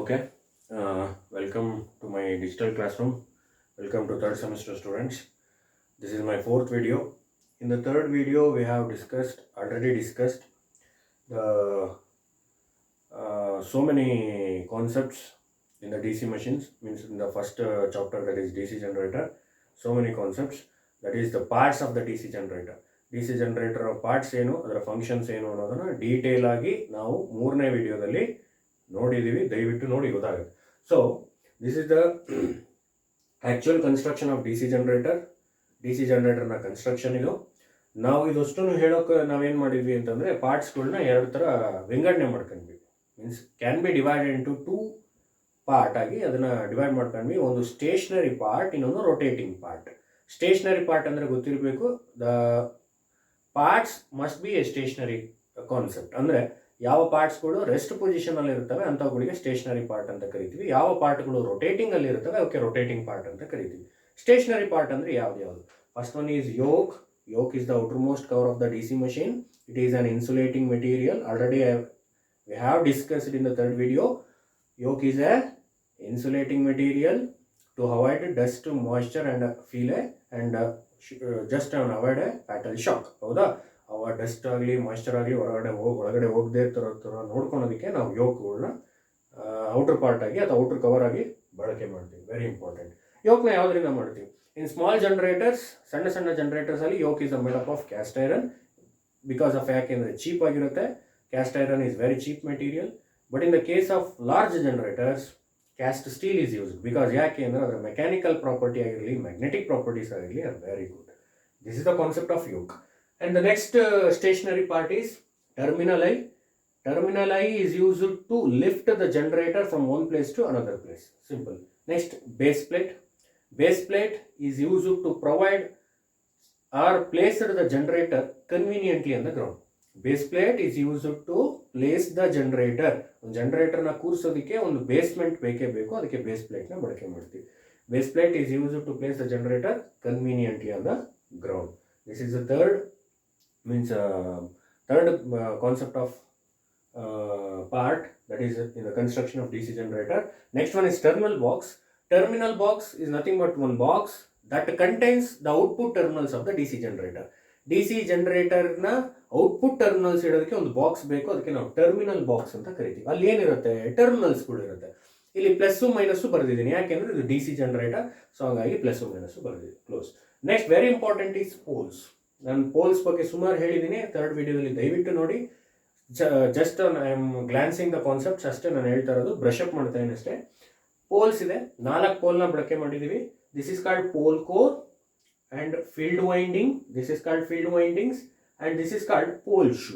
Okay, welcome to my digital classroom. Welcome to third semester students. This is my fourth video. In the third video, we have already discussed the so many concepts in the DC machines. Means in the first chapter, that is DC generator. So many concepts. That is the parts of the DC generator. DC generator parts ಏನು, ಅದರ functions ಏನು ಅನ್ನೋದನ್ನ detail ಆಗಿ ನಾವು ಮೂರನೇ ವಿಡಿಯೋದಲ್ಲಿ ನೋಡಿದ್ದೀವಿ. ದಯವಿಟ್ಟು ನೋಡಿ ಗೊತ್ತಾಗುತ್ತೆ. So this is the actual construction of D C generator. D C ಜನರೇಟರ್ನ ಕನ್ಸ್ಟ್ರಕ್ಷನ್ ಇದು. ನಾವು ಇದಷ್ಟು ಹೇಳೋಕೆ ನಾವೇನು ಮಾಡಿದ್ವಿ ಅಂತಂದರೆ ಪಾರ್ಟ್ಸ್ಗಳನ್ನ ಎರಡು ಥರ ವಿಂಗಡಣೆ ಮಾಡ್ಕೊಂಡ್ವಿ. Means can be divided into two part ಆಗಿ ಅದನ್ನು ಡಿವೈಡ್ ಮಾಡ್ಕೊಂಡ್ವಿ. ಒಂದು ಸ್ಟೇಷನರಿ ಪಾರ್ಟ್, ಇನ್ನೊಂದು ರೊಟೇಟಿಂಗ್ ಪಾರ್ಟ್. ಸ್ಟೇಷನರಿ ಪಾರ್ಟ್ ಅಂದರೆ ಗೊತ್ತಿರಬೇಕು, the parts must be a stationary concept. ಅಂದರೆ ಯಾವ ಪಾರ್ಟ್ಸ್ಗಳು ರೆಸ್ಟ್ ಪೊಸಿಷನಲ್ಲಿ ಇರ್ತವೆ ಅಂಥವುಗಳಿಗೆ ಸ್ಟೇಷನರಿ ಪಾರ್ಟ್ ಅಂತ ಕರಿತೀವಿ. ಯಾವ ಪಾರ್ಟ್ಗಳು ರೊಟೇಟಿಂಗಲ್ಲಿ ಇರ್ತವೆ ಅವಕ್ಕೆ ರೊಟೇಟಿಂಗ್ ಪಾರ್ಟ್ ಅಂತ ಕರಿತೀವಿ. ಸ್ಟೇಷನರಿ ಪಾರ್ಟ್ ಅಂದರೆ ಯಾವ್ದು? First one is yoke. Yoke is the outermost cover of the DC machine. It is an insulating material. Already we have discussed in the third video. Yoke is a insulating material to avoid dust, moisture and just avoid a fatal shock. ಹೌದಾ? ಅವ dust ಆಗಲಿ moisture ಆಗಲಿ ಒಳಗಡೆ ಹೋಗದೆ ಥರ ನೋಡ್ಕೊಳೋದಕ್ಕೆ ನಾವು ಯೋಕ್ಗಳನ್ನ outer part ಆಗಿ ಅಥವಾ ಔಟರ್ ಕವರ್ ಆಗಿ ಬಳಕೆ ಮಾಡ್ತೀವಿ. Very important. ಯೋಕ್ನ ಯಾವುದರಿಂದ ಮಾಡ್ತೀವಿ? In small generators, ಸಣ್ಣ ಜನರೇಟರ್ಸ್ ಅಲ್ಲಿ yoke is made up of caste iron. Because of ಯಾಕೆಂದರೆ ಚೀಪ್ ಆಗಿರುತ್ತೆ. Caste iron is very cheap material. But in the case of large generators caste steel is used. Because ಯಾಕೆ ಅಂದರೆ ಅದರ mechanical property ಆಗಿರಲಿ magnetic properties ಆಗಿರಲಿ are very good. This is the concept of yoke. And the next stationary part is terminal eye. Terminal eye is used to lift the generator from one place to another place. Simple. Next, base plate. Base plate is used to provide or place the generator conveniently on the ground. Base plate is used to place the generator. ಒಂದು ಜನರೇಟರ್ನ ಕೂರಿಸೋದಕ್ಕೆ ಒಂದು basement ಬೇಕೇ ಬೇಕು, ಅದಕ್ಕೆ base ಪ್ಲೇಟ್ನ ಬಳಕೆ ಮಾಡ್ತೀವಿ. Base plate is used to place the generator conveniently on the ground. This is the third concept of part, that is in the construction of DC generator. Next one is terminal box. Terminal box is nothing but one box that contains the output terminals of the DC generator. DC generator na output terminals ಇಡೋದಕ್ಕೆ ಒಂದು box ಬೇಕು, ಅದಕ್ಕೆ ನಾವು terminal box ಅಂತ ಕರಿತೀವಿ. ಅಲ್ಲಿ ಏನಿರುತ್ತೆ? ಟರ್ಮಿನಲ್ಸ್ಗಳು ಇರುತ್ತೆ. ಇಲ್ಲಿ ಪ್ಲಸ್ಸು ಮೈನಸ್ಸು ಬರೆದಿದ್ದೀನಿ, ಯಾಕೆಂದರೆ ಇದು DC ಜನರೇಟರ್, ಸೊ ಹಾಗಾಗಿ ಪ್ಲಸ್ಸು ಮೈನಸ್ಸು ಬರೆದಿದ್ದೀನಿ. Close. Next very important is poles. ನಾನು ಪೋಲ್ಸ್ ಬಗ್ಗೆ ಸುಮಾರು ಹೇಳಿದ್ದೀನಿ ಥರ್ಡ್ ವಿಡಿಯೋದಲ್ಲಿ, ದಯವಿಟ್ಟು ನೋಡಿ. Just I am glancing the concepts ಅಷ್ಟೇ ನಾನು ಹೇಳ್ತಾ ಇರೋದು, ಬ್ರಷ್ ಅಪ್ ಮಾಡ್ತಾ ಇದ್ದೀನಿ ಅಷ್ಟೇ. ಪೋಲ್ಸ್ ಇದೆ, 4 ಪೋಲ್ನ ಬಳಕೆ ಮಾಡಿದ್ದೀವಿ. This is called pole core and field winding. This is called field windings and this is called pole shoe.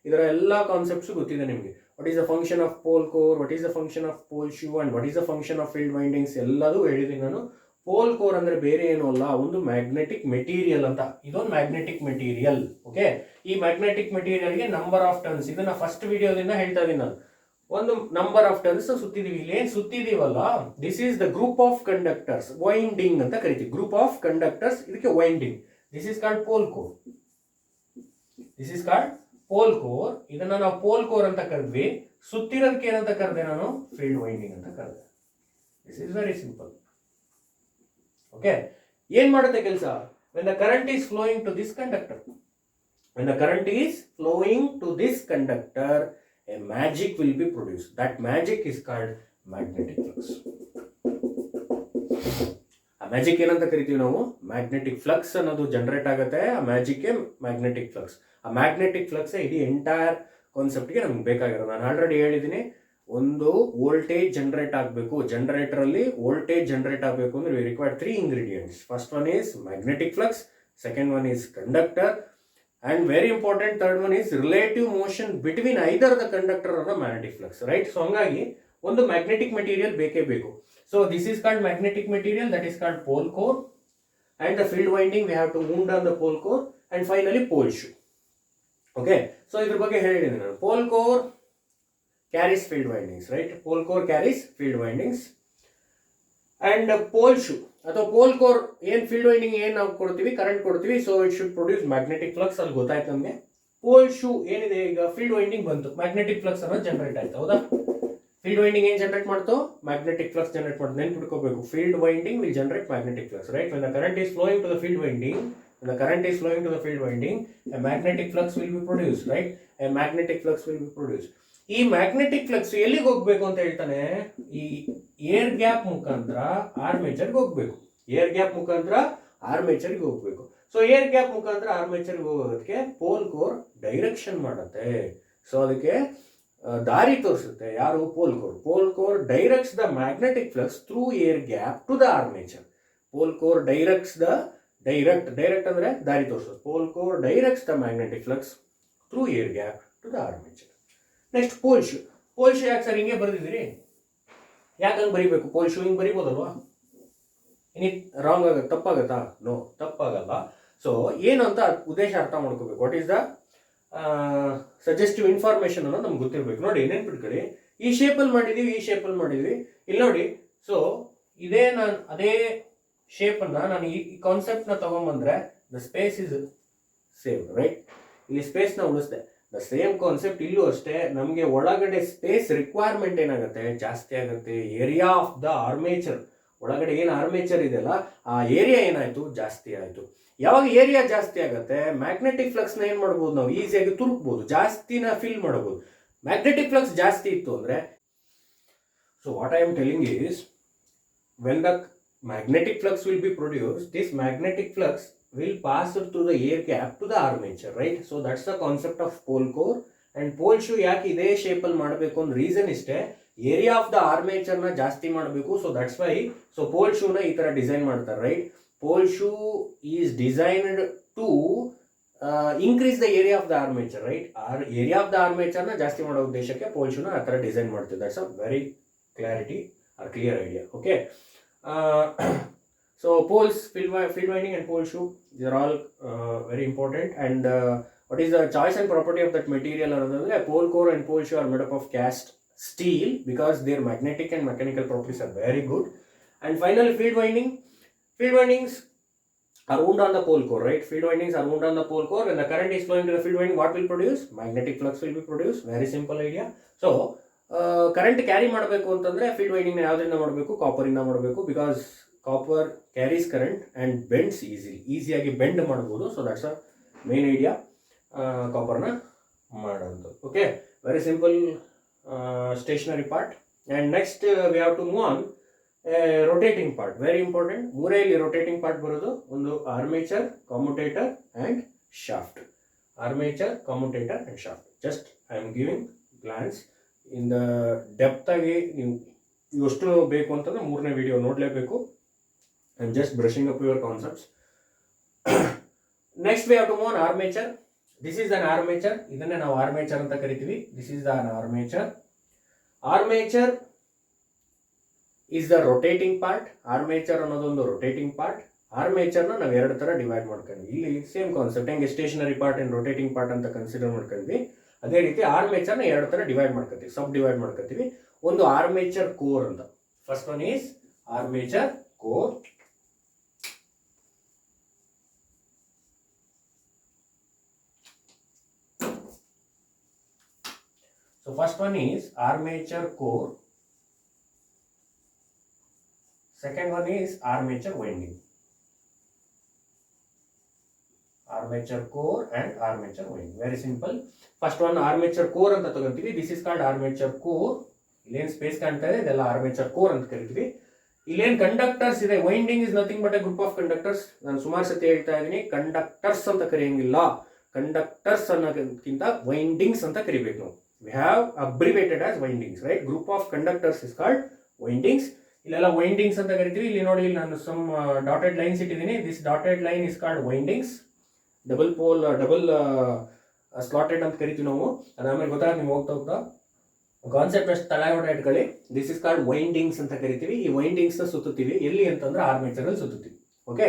ಇದರ ಎಲ್ಲ ಕಾನ್ಸೆಪ್ಟ್ಸು ಗೊತ್ತಿದೆ ನಿಮಗೆ. What is the function of pole core, what is the function of pole shoe and what is the function of field windings ಎಲ್ಲದೂ ಹೇಳಿದ್ದೀನಿ ನಾನು. Pole core ಅಂದರೆ ಬೇರೆ ಏನೂ ಅಲ್ಲ, ಒಂದು ಮ್ಯಾಗ್ನೆಟಿಕ್ ಮೆಟೀರಿಯಲ್ ಅಂತ. ಇದೊಂದು ಮ್ಯಾಗ್ನೆಟಿಕ್ ಮೆಟೀರಿಯಲ್. ಓಕೆ, ಈ ಮ್ಯಾಗ್ನೆಟಿಕ್ ಮೆಟೀರಿಯಲ್ಗೆ ನಂಬರ್ ಆಫ್ ಟರ್ನ್ಸ್, ಇದನ್ನ ಫಸ್ಟ್ ವಿಡಿಯೋದಿಂದ ಹೇಳ್ತಾ ಇದ್ದೀನಿ ನಾನು. ಒಂದು ನಂಬರ್ ಆಫ್ ಟರ್ನ್ಸ್ ಸುತ್ತಿದೀವಿ. ಇಲ್ಲಿ ಏನು ಸುತ್ತಿದೀವಲ್ಲ, this is the group of conductors, winding ಅಂತ ಕರಿತೀವಿ. ಗ್ರೂಪ್ ಆಫ್ ಕಂಡಕ್ಟರ್ಸ್, ಇದಕ್ಕೆ winding. This is called pole core. This is called pole core. ಇದನ್ನ ನಾವು ಪೋಲ್ ಕೋರ್ ಅಂತ ಕರೆದ್ವಿ. ಸುತ್ತಿರೋದಕ್ಕೆ ಏನಂತ ಕರೆದೆ ನಾನು? ಫೀಲ್ಡ್ ವೈಂಡಿಂಗ್ ಅಂತ ಕರೆದೆ. This is very simple. Okay, ಏನ್ ಮಾಡುತ್ತೆ ಕೆಲಸ? when the current is flowing to this conductor, when the current is flowing to this conductor, a magic will be produced. That magic is called magnetic flux. ಆ magic ಏನಂತ ಕರಿತೀವಿ ನಾವು? Magnetic flux ಅನ್ನೋದು generate ಆಗುತ್ತೆ. ಆ ಮ್ಯಾಜಿಕ್ಗೆ magnetic flux. ಆ magnetic flux ಇಡೀ entire ಕಾನ್ಸೆಪ್ಟ್ಗೆ ನಮ್ಗೆ ಬೇಕಾಗಿರೋದು. ನಾನು ಆಲ್ರೆಡಿ ಹೇಳಿದ್ದೀನಿ, ಒಂದು ವೋಲ್ಟೇಜ್ ಜನರೇಟ್ ಆಗಬೇಕು, ಜನರೇಟರ್ ಅಲ್ಲಿ ವೋಲ್ಟೇಜ್ ಜನರೇಟ್ ಆಗಬೇಕು ಅಂದ್ರೆ we require 3 ingredients. First one is magnetic flux, second one is conductor, and very important third one is relative motion between either the conductor or the magnetic flux, right? So ಹಂಗಾಗಿ ಒಂದು magnetic material ಬೇಕೇ ಬೇಕು. So this is called magnetic material, that is called pole core, and the field winding we have to wound on the pole core, and finally pole shoe. Okay, so ಇದ್ರ ಬಗ್ಗೆ ಹೇಳಿದ್ದೀನಿ ನಾನು. pole core carries field windings, right? Pole core carries field windings, and pole shoe ಅಥವಾ pole core ಏನು field winding ಏನು ನಾವು ಕೊಡ್ತೀವಿ, current ಕೊಡ್ತೀವಿ. So it should produce magnetic flux. ಅಲ್ಲಿ ಗೊತ್ತಾಯ್ತು ನಮಗೆ. ಪೋಲ್ ಶೂ ಏನಿದೆ, ಈಗ ಫೀಲ್ಡ್ ವೈಂಡಿಂಗ್ ಬಂತು, ಮ್ಯಾಗ್ನೆಟಿಕ್ ಫ್ಲಕ್ಸ್ ಅನ್ನೋದು ಜನರೇಟ್ ಆಯ್ತು. ಹೌದಾ? ಫೀಲ್ಡ್ ವೈಂಡಿಂಗ್ ಏನು ಜನರೇಟ್ ಮಾಡ್ತು, ಮ್ಯಾಗ್ನೆಟಿಕ್ ಫ್ಲಕ್ಸ್ ಜನರೇಟ್ ಮಾಡ್ತು. ನೆನ್ಪಿಟ್ಕೋಬೇಕು, field winding will generate magnetic flux, right? When the current is flowing to the field winding, when the current is flowing to the field winding, a magnetic flux will be produced, right? A magnetic flux will be produced. ಈ magnetic flux ಎಲ್ಲಿಗೆ ಹೋಗ್ಬೇಕು ಅಂತ ಹೇಳ್ತಾನೆ, ಈ air gap ಮುಖಾಂತರ ಆರ್ಮೇಚರ್ಗೆ ಹೋಗ್ಬೇಕು. Air gap ಮುಖಾಂತರ ಆರ್ಮೇಚರ್ಗೆ ಹೋಗ್ಬೇಕು. ಸೊ ಏರ್ ಗ್ಯಾಪ್ ಮುಖಾಂತರ ಆರ್ಮೇಚರ್ಗೆ ಹೋಗೋದಕ್ಕೆ ಪೋಲ್ ಕೋರ್ ಡೈರೆಕ್ಷನ್ ಮಾಡುತ್ತೆ. ಸೊ ಅದಕ್ಕೆ ದಾರಿ ತೋರಿಸುತ್ತೆ. ಯಾರು? Pole core. Pole core directs the magnetic flux through air gap to the armature. Pole core directs the direct ಅಂದ್ರೆ ದಾರಿ ತೋರಿಸೋದು. Pole core directs the magnetic flux through air gap to the armature. Next pole shoe. Pole shoe ಯಾಕೆ sir ಹಿಂಗೆ ಬರೆದಿದ್ದೀರಿ? ಯಾಕೆ ಹಂಗೆ ಬರೀಬೇಕು? Pole shoe ಹಿಂಗೆ ಬರೀಬೋದಲ್ವಾ? ಇನಿ ರಾಂಗ್ ಆಗುತ್ತೆ, ತಪ್ಪಾಗತ್ತಾ? ನೋ, ತಪ್ಪಾಗಲ್ಲ. ಸೊ ಏನು ಅಂತ ಉದ್ದೇಶ ಅರ್ಥ ಮಾಡ್ಕೋಬೇಕು. What is the suggestive information ಅನ್ನೋದು ನಮ್ಗೆ ಗೊತ್ತಿರಬೇಕು. ನೋಡಿ, ನೆನ್ಪಿಟ್ಕೊಳ್ಳಿ, ಈ ಶೇಪಲ್ಲಿ ಮಾಡಿದೀವಿ, ಈ ಶೇಪಲ್ಲಿ ಮಾಡಿದ್ವಿ. ಇಲ್ಲಿ ನೋಡಿ, ಸೊ ಇದೇ ನಾನು ಅದೇ ಶೇಪನ್ನು ನಾನು ಈ ಕಾನ್ಸೆಪ್ಟ್ನ ತಗೊಂಬಂದ್ರೆ the space is same, right? ಇಲ್ಲಿ ಸ್ಪೇಸ್ನ ಉಳಿಸ್ದೆ. ದ ಸೇಮ್ ಕಾನ್ಸೆಪ್ಟ್ ಇಲ್ಲೂ ಅಷ್ಟೇ. ನಮಗೆ ಒಳಗಡೆ ಸ್ಪೇಸ್ ರಿಕ್ವೈರ್ಮೆಂಟ್ ಏನಾಗುತ್ತೆ? ಜಾಸ್ತಿ ಆಗುತ್ತೆ. ಏರಿಯಾ ಆಫ್ ದ ಆರ್ಮೇಚರ್, ಒಳಗಡೆ ಏನು ಆರ್ಮೇಚರ್ ಇದೆಯಲ್ಲ ಆ ಏರಿಯಾ ಏನಾಯ್ತು? ಜಾಸ್ತಿ ಆಯಿತು. ಯಾವಾಗ ಏರಿಯಾ ಜಾಸ್ತಿ ಆಗುತ್ತೆ, ಮ್ಯಾಗ್ನೆಟಿಕ್ ಫ್ಲಕ್ಸ್ನ ಏನು ಮಾಡ್ಬೋದು? ನಾವು ಈಸಿಯಾಗಿ ತುರುಕ್ಬೋದು, ಜಾಸ್ತಿನ ಫಿಲ್ ಮಾಡ್ಬೋದು. ಮ್ಯಾಗ್ನೆಟಿಕ್ ಫ್ಲಕ್ಸ್ ಜಾಸ್ತಿ ಇತ್ತು ಅಂದರೆ, so what I am telling is, when the magnetic flux will be produced, this magnetic flux will pass through the air gap to the armature, right? So that's the concept of pole core. And pole shoe ಯಾಕೆ ಇದೇ ಶೇಪಲ್ಲಿ ಮಾಡಬೇಕು ಅಂತ reason ಇಷ್ಟೇ, area of the ಆರ್ಮೇಚರ್ನ ಜಾಸ್ತಿ ಮಾಡಬೇಕು. So that's why so pole ಶೂನ ಈ ಥರ ಡಿಸೈನ್ ಮಾಡ್ತಾರೆ, right? Pole shoe is designed to increase the area of the armature, right? Area of the ಆರ್ಮೇಚರ್ನ ಜಾಸ್ತಿ ಮಾಡೋ ಉದ್ದೇಶಕ್ಕೆ ಪೋಲ್ ಶೂನ ಆ ಥರ ಡಿಸೈನ್ ಮಾಡ್ತಿದ್ದಾರೆ. That's a very clarity or clear idea. Okay, so poles, field winding and pole shoe, these are all very important. And what is the choice and property of that material? A pole core and pole shoe are made up of cast steel because their magnetic and mechanical properties are very good. And finally, field windings are wound on the pole core, right? Field windings are wound on the pole core. When the current is flowing to the field winding, what will produce? Magnetic flux will be produced. Very simple idea. So current carry ಮಾಡಬೇಕು ಅಂತಂದರೆ field ವೈಂಡಿಂಗ್ನ ಯಾವುದರಿಂದ ಮಾಡಬೇಕು? ಕಾಪರಿಂದ ಮಾಡಬೇಕು. Because copper carries current and bends ಈಸಿಯಾಗಿ bend ಮಾಡ್ಬೋದು. So that's a main idea ಕಾಪರ್ನ ಮಾಡೋದು. Okay, very simple stationary part. And next we have to move on rotating part. Very important. ಮೂರೇ ಇಲ್ಲಿ ರೊಟೇಟಿಂಗ್ ಪಾರ್ಟ್ ಬರೋದು. ಒಂದು armature, commutator and shaft. Armature, commutator and shaft. Just I am giving glance. In the depth ಆಗಿ ನೀವು ಎಷ್ಟು ಬೇಕು ಅಂತಂದ್ರೆ ಮೂರನೇ ವಿಡಿಯೋ ನೋಡಲೇಬೇಕು. I am just brushing up your concepts. Next we have to move on armature. This is an armature. ಇದನ್ನೇ ನಾವು armature ಅಂತ ಕರಿತೀವಿ. This is an armature. Armature is the rotating part. Armature ಅನ್ನೋದೊಂದು ರೊಟೇಟಿಂಗ್ ಪಾರ್ಟ್. ಆರ್ಮೇಚರ್ನ ನಾವು ಎರಡು ಥರ divide ಮಾಡ್ಕೊಂಡ್ವಿ. ಇಲ್ಲಿ ಸೇಮ್ ಕಾನ್ಸೆಪ್ಟ್, ಹೆಂಗೆ stationary part and rotating part ಅಂತ ಕನ್ಸಿಡರ್ ಮಾಡ್ಕೊಂಡ್ವಿ, ಅದೇ ರೀತಿ ಆರ್ಮೇಚರ್ನ ಎರಡು ಥರ ಡಿವೈಡ್ ಮಾಡ್ಕೊತೀವಿ, ಸಬ್ ಡಿವೈಡ್ ಮಾಡ್ಕೊತೀವಿ. ಒಂದು ಆರ್ಮೇಚರ್ ಕೋರ್ ಅಂತ. First one is armature core. So first one is armature core. Second one is armature winding. Armature core and armature winding. Very simple. First one armature core ಅಂತ ತಗೊಂತೀವಿ. This is called armature core. ಇಲ್ಲೇನು space ಕಾಣ್ತಾ ಇದೆ ಇದೆಲ್ಲ armature core ಅಂತ ಕರಿತೀವಿ. ಇಲ್ಲೇನು conductors ಇದೆ, winding is nothing but A group of conductors. ನಾನು ಸುಮಾರು ಸತಿ ಹೇಳ್ತಾ ಇದ್ದೀನಿ, ಕಂಡಕ್ಟರ್ಸ್ ಅಂತ ಕರೆಯಂಗಿಲ್ಲ. ಕಂಡಕ್ಟರ್ಸ್ ಅನ್ನೋದಕ್ಕಿಂತ ವೈಂಡಿಂಗ್ಸ್ ಅಂತ ಕರಿಬೇಕು ನಾವು. We have abbreviated as windings, right? Group of conductors is called windings. ಇಲ್ಲೆಲ್ಲ ವೈಂಡಿಂಗ್ಸ್ ಅಂತ ಕರಿತೀವಿ. ಇಲ್ಲಿ ನೋಡಿ, ಇಲ್ಲಿ ನಾನು ಸಮ್ ಡಾಟೆಡ್ ಲೈನ್ಸ್ ಇಟ್ಟಿದ್ದೀನಿ. This dotted line is called windings. Double pole, double slotted ಅಂತ ಕರಿತೀವಿ ನಾವು. ಅದಾದ್ಮೇಲೆ ಗೊತ್ತಾಗುತ್ತೆ ನಿಮ್ಗೆ ಹೋಗ್ತಾ ಹೋಗ್ತಾ ಕಾನ್ಸೆಪ್ಟ್ ಅಷ್ಟು ತಲೆಗಡೆ ಇಟ್ಕೊಳ್ಳಿ. ದಿಸ್ ಇಸ್ ಕಾಲ್ಡ್ ವೈಂಡಿಂಗ್ಸ್ ಅಂತ ಕರಿತೀವಿ. ಈ ವೈಂಡಿಂಗ್ಸ್ನ ಸುತ್ತುತ್ತೀವಿ. ಎಲ್ಲಿ ಅಂತಂದ್ರೆ ಆರ್ಮೇಚರಲ್ಲಿ ಸುತ್ತುತ್ತೀವಿ. ಓಕೆ,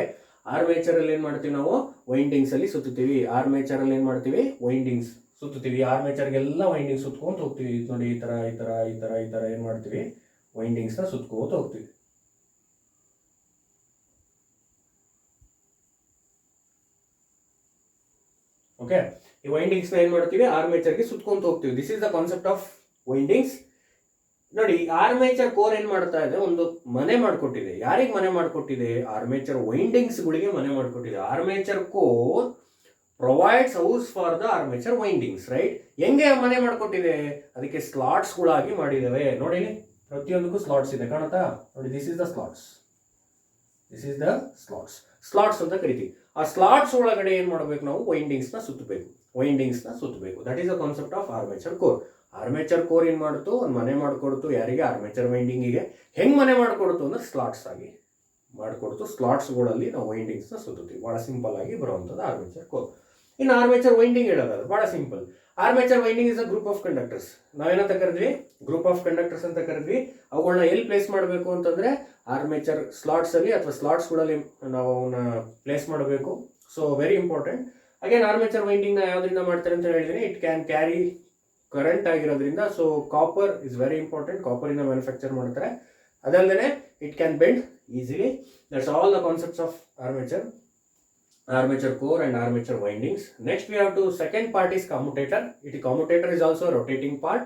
ಆರ್ಮೇಚರಲ್ಲಿ ಏನು ಮಾಡ್ತೀವಿ ನಾವು? ವೈಂಡಿಂಗ್ಸ್ ಅಲ್ಲಿ ಸುತ್ತುತ್ತೀವಿ. ಆರ್ಮೇಚರಲ್ಲಿ ಏನು ಮಾಡ್ತೀವಿ? ವೈಂಡಿಂಗ್ಸ್ ಸುತ್ತುತ್ತೀವಿ. ಆರ್ಮೇಚರ್ಗೆಲ್ಲ ವೈಂಡಿಂಗ್ ಸುತ್ಕೊಂತ ಹೋಗ್ತೀವಿ. ನೋಡಿ, ಈ ಥರ ಈ ಥರ ಈ ಥರ ಈ ಥರ ಏನು ಮಾಡ್ತೀವಿ? ವೈಂಡಿಂಗ್ಸ್ನ ಸುತ್ಕೋತ ಹೋಗ್ತೀವಿ. ಓಕೆ, ಈ ವೈಂಡಿಂಗ್ಸ್ನ ಏನು ಮಾಡ್ತೀವಿ? ಆರ್ಮೇಚರ್ಗೆ ಸುತ್ಕೊಂತ ಹೋಗ್ತೀವಿ. This is the concept of windings. ನೋಡಿ, ಆರ್ಮೇಚರ್ ಕೋರ್ ಏನ್ ಮಾಡ್ತಾ ಇದೆ, ಒಂದು ಮನೆ ಮಾಡಿಕೊಟ್ಟಿದೆ. ಯಾರಿಗೆ ಮನೆ ಮಾಡಿಕೊಟ್ಟಿದೆ? ಆರ್ಮೇಚರ್ ವೈಂಡಿಂಗ್ಸ್ ಗಳಿಗೆ ಮನೆ ಮಾಡಿಕೊಟ್ಟಿದೆ. Armature core provides house for the armature windings, right? ಹೆಂಗೆ ಮನೆ ಮಾಡಿಕೊಟ್ಟಿದೆ? ಅದಕ್ಕೆ ಸ್ಲಾಟ್ಸ್ ಗಳಾಗಿ ಮಾಡಿದ್ದೇವೆ. ನೋಡಿ, ಪ್ರತಿಯೊಂದಕ್ಕೂ ಸ್ಲಾಟ್ಸ್ ಇದೆ, ಕಾಣುತ್ತಾ? ನೋಡಿ, this is the slots, this is the slots. Slots ಅಂತ ಕರಿತೀವಿ. ಆ ಸ್ಲಾಟ್ಸ್ ಒಳಗಡೆ ಏನ್ ಮಾಡಬೇಕು ನಾವು? ವೈಂಡಿಂಗ್ಸ್ ನ ಸುತ್ತಬೇಕು, ವೈಂಡಿಂಗ್ಸ್ ನ ಸುತ್ತಬೇಕು. That is the concept of armature core. Armature core ಏನ್ ಮಾಡ್ತು? ಒಂದು ಮನೆ ಮಾಡಿಕೊಡ್ತು. ಯಾರಿಗೆ? ಆರ್ಮೇಚರ್ ವೈಂಡಿಂಗಿಗೆ. ಹೆಂಗ್ ಮನೆ ಮಾಡಿಕೊಡ್ತು ಅಂದ್ರೆ ಸ್ಲಾಟ್ಸ್ ಆಗಿ ಮಾಡಿಕೊಡ್ತು. ಸ್ಲಾಟ್ಸ್ಗಳಲ್ಲಿ ನಾವು ವೈಂಡಿಂಗ್ಸ್ ನ ಸುತ್ತೀವಿ. ಬಹಳ ಸಿಂಪಲ್ ಆಗಿ ಬರುವಂಥದ್ದು ಆರ್ಮೇಚರ್ ಕೋರ್. ಇನ್ನು ಆರ್ಮೇಚರ್ ವೈಂಡಿಂಗ್ ಹೇಳೋದಾದ್ರೆ ಬಹಳ simple. Armature winding is a group of conductors. ನಾವೇನಂತ ಕರೆದ್ವಿ? ಗ್ರೂಪ್ ಆಫ್ ಕಂಡಕ್ಟರ್ಸ್ ಅಂತ ಕರೆದ್ವಿ. ಅವುಗಳನ್ನ ಎಲ್ಲಿ ಪ್ಲೇಸ್ ಮಾಡಬೇಕು ಅಂತಂದ್ರೆ ಆರ್ಮೇಚರ್ ಸ್ಲಾಟ್ಸ್ ಅಲ್ಲಿ ಅಥವಾ ಸ್ಲಾಟ್ಸ್ಗಳಲ್ಲಿ ನಾವು ಅವನ್ನ ಪ್ಲೇಸ್ ಮಾಡಬೇಕು. So very important. Again armature winding ನ ಯಾವ್ದ್ರಿಂದ ಮಾಡ್ತಾರೆ ಅಂತ ಹೇಳಿದೀನಿ. ಇಟ್ ಕ್ಯಾನ್ ಕ್ಯಾರಿ ಕರೆಂಟ್ ಆಗಿರೋದ್ರಿಂದ. So copper is very important. Copper ಇಂದ ಮ್ಯಾನುಫ್ಯಾಕ್ಚರ್ ಮಾಡ್ತಾರೆ. ಅದಲ್ಲದೆ it can bend easily. That's all the concepts of armature core and armature windings. Next we have to second part is commutator. Commutator is also a rotating part.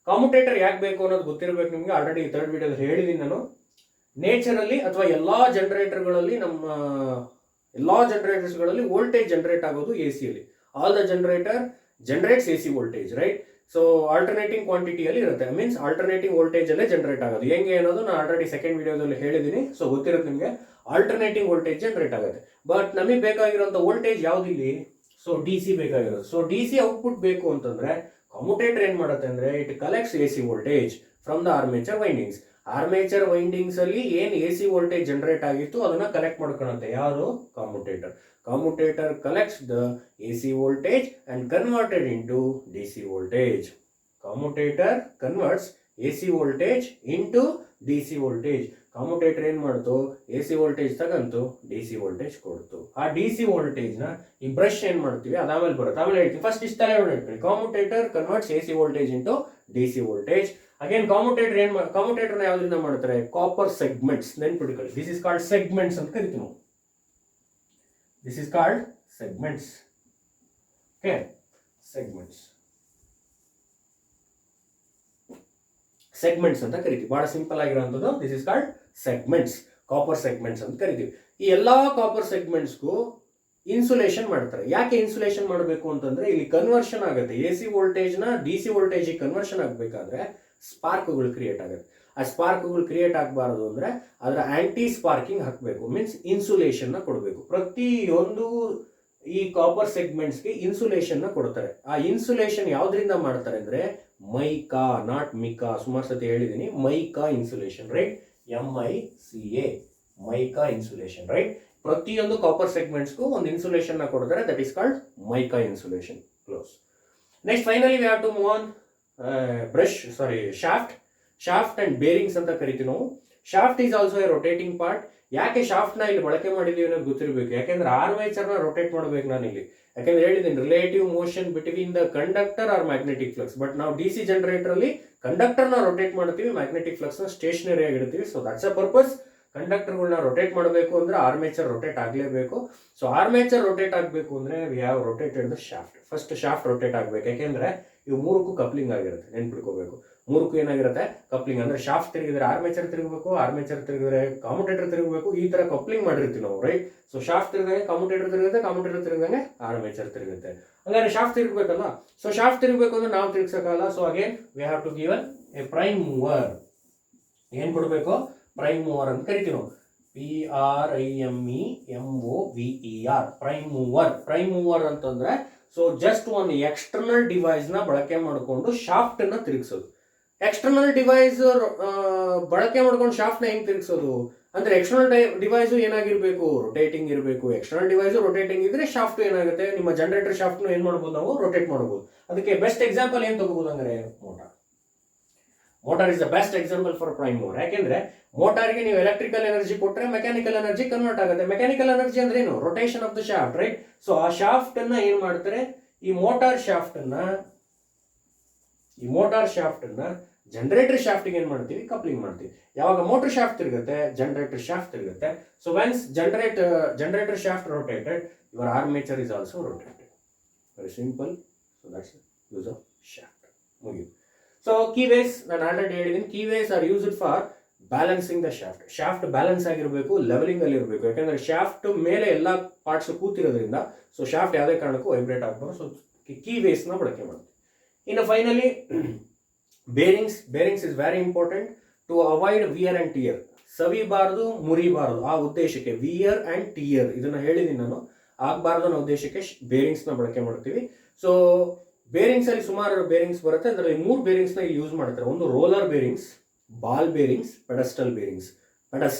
Commutator ಯಾಕೆ ಬೇಕು ಅನ್ನೋದು ಗೊತ್ತಿರಬೇಕು ನಿಮಗೆ. Already third ವಿಡಿಯೋದಲ್ಲಿ ಹೇಳಿದ್ದೀನಿ ನಾನು. ನೇಚರಲ್ಲಿ ಅಥವಾ ಎಲ್ಲಾ ಜನರೇಟರ್ಗಳಲ್ಲಿ ಎಲ್ಲಾ ಜನರೇಟರ್ಸ್ಗಳಲ್ಲಿ ವೋಲ್ಟೇಜ್ ಜನರೇಟ್ ಆಗೋದು ಎ ಸಿಯಲ್ಲಿ. All the generator generates A C voltage, right? So alternating ಕ್ವಾಂಟಿಟಿಯಲ್ಲಿ ಇರುತ್ತೆ. ಮೀನ್ಸ್ ಆಲ್ಟರ್ನೇಟಿಂಗ್ ವೋಲ್ಟೇಜ್ ಅಲ್ಲೇ ಜನರೇಟ್ ಆಗೋದು. ಹೆಂಗೆ ಅನ್ನೋದು ನಾನು ಆಲ್ರೆಡಿ ಸೆಕೆಂಡ್ ವಿಡಿಯೋದಲ್ಲಿ ಹೇಳಿದ್ದೀನಿ. ಸೊ ಗೊತ್ತಿರುತ್ತೆ ನಿಮಗೆ. ಆಲ್ಟರ್ನೇಟಿಂಗ್ ವೋಲ್ಟೇಜ್ ಜನರೇಟ್ ಆಗುತ್ತೆ. ಬಟ್ ನಮಗೆ ಬೇಕಾಗಿರುವಂತ ವೋಲ್ಟೇಜ್ ಯಾವ್ದಿಲ್ಲಿ? ಸೊ ಡಿ ಸಿ ಬೇಕಾಗಿರೋದು. ಸೊ ಡಿ ಸಿ ಔಟ್ಪುಟ್ ಬೇಕು ಅಂತಂದ್ರೆ ಕಮ್ಯುಟೇಟರ್ ಏನ್ ಮಾಡುತ್ತೆ ಅಂದ್ರೆ it collects A C voltage from the armature windings. Armature windings ಅಲ್ಲಿ ಏನ್ ಎ ಸಿ ವೋಲ್ಟೇಜ್ ಜನರೇಟ್ ಆಗಿತ್ತು ಅದನ್ನ ಕಲೆಕ್ಟ್ ಮಾಡ್ಕೊಳುತ್ತೆ. ಯಾರು? Commutator. Commutator collects the AC voltage and converted into DC voltage. Commutator converts AC voltage into DC voltage. Commutator ಏನ್ ಮಾಡ್ತು? A C voltage ತಗಂತು D C voltage ಕೊಡ್ತು. ಆ ಡಿ ಸಿ ವೋಲ್ಟೇಜ್ ನ ಈ ಬ್ರಷ್ ಏನ್ ಮಾಡ್ತೀವಿ ಅದಾದ್ಮೇಲೆ ಬರುತ್ತೆ, ಆಮೇಲೆ ಹೇಳ್ತೀವಿ. ಫಸ್ಟ್ ಇಷ್ಟ ಇಟ್ಕೊಳ್ಳಿ. Commutator converts A C voltage into D C voltage. Again commutator ನ ಯಾವ್ದ್ರಿಂದ ಮಾಡ್ತಾರೆ? Copper segments. ನೆನ್ಪಿಟ್ಕೊಳ್ಳಿ, ದಿಸ್ ಇಸ್ ಕಾಲ್ಡ್ ಸೆಗ್ಮೆಂಟ್ಸ್ ಅಂತ ಕರಿತೀವಿ ನಾವು. This is called segments. Okay, segments. Segments ಅಂತ ಕರಿತೀವಿ. ಬಹಳ ಸಿಂಪಲ್ ಆಗಿರುವಂತದ್ದು. This is called segments. Copper segments ಅಂತ ಕರಿತೀವಿ. ಈ ಎಲ್ಲಾ ಕಾಪರ್ ಸೆಗ್ಮೆಂಟ್ಸ್ಗೂ ಇನ್ಸುಲೇಷನ್ ಮಾಡ್ತಾರೆ. ಯಾಕೆ ಇನ್ಸುಲೇಷನ್ ಮಾಡಬೇಕು ಅಂತಂದ್ರೆ ಇಲ್ಲಿ ಕನ್ವರ್ಷನ್ ಆಗುತ್ತೆ. ಎ ಸಿ ವೋಲ್ಟೇಜ್ ನ ಡಿ ಸಿ ವೋಲ್ಟೇಜ್ ಕನ್ವರ್ಷನ್ ಆಗಬೇಕಾದ್ರೆ ಸ್ಪಾರ್ಕ್ಗಳು ಕ್ರಿಯೇಟ್ ಆಗುತ್ತೆ. ಆ ಸ್ಪಾರ್ಕ್ಗಳು ಕ್ರಿಯೇಟ್ ಆಗಬಾರದು ಅಂದ್ರೆ ಅದರ ಆಂಟಿ ಸ್ಪಾರ್ಕಿಂಗ್ ಹಾಕಬೇಕು. ಮೀನ್ಸ್ ಇನ್ಸುಲೇಷನ್ ನ ಕೊಡಬೇಕು. ಪ್ರತಿಯೊಂದು ಈ ಕಾಪರ್ ಸೆಗ್ಮೆಂಟ್ಸ್ಗೆ ಇನ್ಸುಲೇಷನ್ ನ ಕೊಡ್ತಾರೆ. ಆ ಇನ್ಸುಲೇಷನ್ ಯಾವ್ದ್ರಿಂದ ಮಾಡ್ತಾರೆ ಅಂದ್ರೆ ಮೈಕಾ, ನಾಟ್ ಮಿಕಾ. ಸುಮಾರು ಸತಿ ಹೇಳಿದೀನಿ. Mica insulation, right? MICA, mica insulation, right? ಪ್ರತಿಯೊಂದು ಕಾಪರ್ ಸೆಗ್ಮೆಂಟ್ಸ್ಗೂ ಒಂದು ಇನ್ಸುಲೇಷನ್ ನ ಕೊಡ್ತಾರೆ. That is called mica insulation. Close. Next finally we have to move on shaft and bearings ಅಂತ ಕರಿತೀವಿ ನಾವು. Shaft is also a rotating part. ಯಾಕೆ shaft ನ ಇಲ್ಲಿ ಬಳಕೆ ಮಾಡಿದೀವಿ ಅನ್ನೋದು ಗೊತ್ತಿರಬೇಕು. ಯಾಕೆಂದ್ರೆ ಆರ್ಮೇಚರ್ ನ ರೊಟೇಟ್ ಮಾಡಬೇಕು ನಾನು ಇಲ್ಲಿ. ಯಾಕೆಂದ್ರೆ ಹೇಳಿದ್ದೀನಿ relative motion between the conductor or magnetic flux. But ನಾವು ಡಿ ಸಿ ಜನರೇಟರ್ ಅಲ್ಲಿ ಕಂಡಕ್ಟರ್ ನ ರೊಟೇಟ್ ಮಾಡ್ತೀವಿ, ಮ್ಯಾಗ್ನೆಟಿಕ್ ಫ್ಲಕ್ಸ್ ನ ಸ್ಟೇಷನರಿ ಆಗಿರ್ತೀವಿ. So that's a purpose. ಕಂಡಕ್ಟರ್ಗಳನ್ನ ರೊಟೇಟ್ ಮಾಡಬೇಕು ಅಂದ್ರೆ ಆರ್ಮೇಚರ್ ರೊಟೇಟ್ ಆಗಲೇಬೇಕು. ಸೊ ಆರ್ಮೇಚರ್ ರೊಟೇಟ್ ಆಗಬೇಕು ಅಂದ್ರೆ we have rotated the shaft. First shaft rotate ಆಗಬೇಕು. ಯಾಕೆಂದ್ರೆ ಇವು ಮೂರಕ್ಕೂ ಕಪ್ಲಿಂಗ್ ಆಗಿರುತ್ತೆ. ನೆನ್ಪಿಟ್ಕೋಬೇಕು. ಮೂರಕ್ಕೂ ಏನಾಗಿರುತ್ತೆ? ಕಪ್ಲಿಂಗ್. ಅಂದ್ರೆ ಶಾಫ್ಟ್ ತಿರುಗಿದ್ರೆ ಆರ್ಮೇಚರ್ ತಿರುಗಬೇಕು, ಆರ್ಮೇಚರ್ ತಿರುಗಿದ್ರೆ ಕಮ್ಯುಟೇಟರ್ ತಿರುಗಬೇಕು. ಈ ತರ ಕಪ್ಲಿಂಗ್ ಮಾಡಿರ್ತೀವಿ ನಾವು, ರೈಟ್? ಸೊ ಶಾಫ್ಟ್ ತಿರುಗಂಗೆ ಕಮ್ಯುಟೇಟರ್ ತಿರುಗುತ್ತೆ, ಕಮ್ಯುಟೇಟರ್ ತಿರುಗಂಗೆ ಆರ್ಮೇಚರ್ ತಿರುಗುತ್ತೆ. ಹಂಗಾದ್ರೆ ಶಾಫ್ಟ್ ತಿರುಗಬೇಕಲ್ಲ. ಸೊ ಶಾಫ್ಟ್ ತಿರುಗಬೇಕು ಅಂದ್ರೆ ನಾವು ತಿರುಗಿಸೋಕ್ಕಲ್ಲ. So again we have to given a prime mover. ಏನ್ ಕೊಡಬೇಕು? ಪ್ರೈಮ್ ಮೂವರ್ ಅಂತ ಕರಿತೀವಿ ನಾವು. PRIMEMOVER, prime mover. Prime mover ಅಂತಂದ್ರೆ ಸೊ ಜಸ್ಟ್ ಒಂದು ಎಕ್ಸ್ಟರ್ನಲ್ ಡಿವೈಸ್ ನ ಬಳಕೆ ಮಾಡಿಕೊಂಡು ಶಾಫ್ಟ್ ನ ತಿರುಗಿಸೋದು. ಎಕ್ಸ್ಟರ್ನಲ್ ಡಿವೈಸ್ ಬಳಕೆ ಮಾಡ್ಕೊಂಡು ಶಾಫ್ಟ್ ನ ಹೆಂಗ್ ತಿರುಗಿಸೋದು ಅಂದ್ರೆ ಎಕ್ಸ್ಟರ್ನಲ್ ಡಿವೈಸ್ ಏನಾಗಿರ್ಬೇಕು? ರೊಟೇಟಿಂಗ್ ಇರಬೇಕು. ಎಕ್ಸ್ಟರ್ನಲ್ ಡಿವೈಸ್ ರೊಟೇಟಿಂಗ್ ಇದ್ರೆ ಶಾಫ್ಟ್ ಏನಾಗುತ್ತೆ? ನಿಮ್ಮ ಜನರೇಟರ್ ಶಾಫ್ಟ್ ಏನ್ ಮಾಡಬಹುದು? ನಾವು ರೊಟೇಟ್ ಮಾಡಬಹುದು. ಅದಕ್ಕೆ ಬೆಸ್ಟ್ ಎಕ್ಸಾಂಪಲ್ ಏನ್ ತಗೋಬಹುದು ಅಂದ್ರೆ motor. Motor is the best example for prime mover. ಯಾಕೆಂದ್ರೆ ಮೋಟಾರ್ಗೆ ನೀವು ಎಲೆಕ್ಟ್ರಿಕಲ್ ಎನರ್ಜಿ ಕೊಟ್ಟರೆ ಮೆಕ್ಯಾನಿಕಲ್ ಎನರ್ಜಿ ಕನ್ವರ್ಟ್ ಆಗುತ್ತೆ. ಮೆಕ್ಯಾನಿಕಲ್ ಎನರ್ಜಿ ಅಂದ್ರೆ ಏನು? Rotation of the shaft, right? So ಆ ಶಾಫ್ಟ್ ಅನ್ನ ಏನ್ ಮಾಡ್ತಾರೆ? ಈ ಮೋಟಾರ್ ಶಾಫ್ಟ್ ಅನ್ನ ಜನರೇಟರ್ ಶಾಫ್ಟ್ ಏನ್ ಮಾಡ್ತೀವಿ? ಕಪ್ಲಿಂಗ್ ಮಾಡ್ತೀವಿ. ಯಾವಾಗ ಮೋಟರ್ ಶಾಫ್ಟ್ ತಿರುಗುತ್ತೆ, ಜನರೇಟರ್ ಶಾಫ್ಟ್ ತಿರುಗುತ್ತೆ. So hence generator shaft rotated, your armature is also rotated. Very simple. So that's use of shaft. ಮುಗಿಯುತ್ತೆ. ಸೊ ಕೀವೇಸ್ ನಾನು ಆಲ್ರೆಡಿ ಹೇಳಿದ್ದೀನಿ, keyways are used for balancing the shaft balance ಆಗಿರಬೇಕು, levelling ಅಲ್ಲಿ ಇರಬೇಕು. ಯಾಕಂದ್ರೆ shaft ಮೇಲೆ ಎಲ್ಲ ಪಾರ್ಟ್ಸ್ ಕೂತಿರೋದ್ರಿಂದ ಸೊ ಶಾಫ್ಟ್ ಯಾವುದೇ ಕಾರಣಕ್ಕೂ ವೈಬ್ರೇಟ್ ಆಗಬಾರ್ದು. ಸೊ ಕೀವೇಸ್ನ ಬಳಕೆ ಮಾಡ್ತೀವಿ. ಇನ್ನು finally bearings is very important to avoid wear and tear. ಸವಿಬಾರದು, ಮುರಿಬಾರದು, ಆ ಉದ್ದೇಶಕ್ಕೆ ವಿಯರ್ ಅಂಡ್ ಟಿಯರ್ ಇದನ್ನ ಹೇಳಿದ್ದೀನಿ ನಾನು, ಆಗಬಾರ್ದು ಅನ್ನೋ ಉದ್ದೇಶಕ್ಕೆ ಬೇರಿಂಗ್ಸ್ನ ಬಳಕೆ ಮಾಡ್ತೀವಿ. ಸೊ ಬೇರಿಂಗ್ಸ್ ಅಲ್ಲಿ ಸುಮಾರು ಬೇರಿಂಗ್ಸ್ ಬರುತ್ತೆ. ಅದರಲ್ಲಿ 3 ಬೇರಿಂಗ್ಸ್ನ ಇಲ್ಲಿ ಯೂಸ್ ಮಾಡ್ತಾರೆ. ಒಂದು roller bearings, ball bearings, pedestal bearings.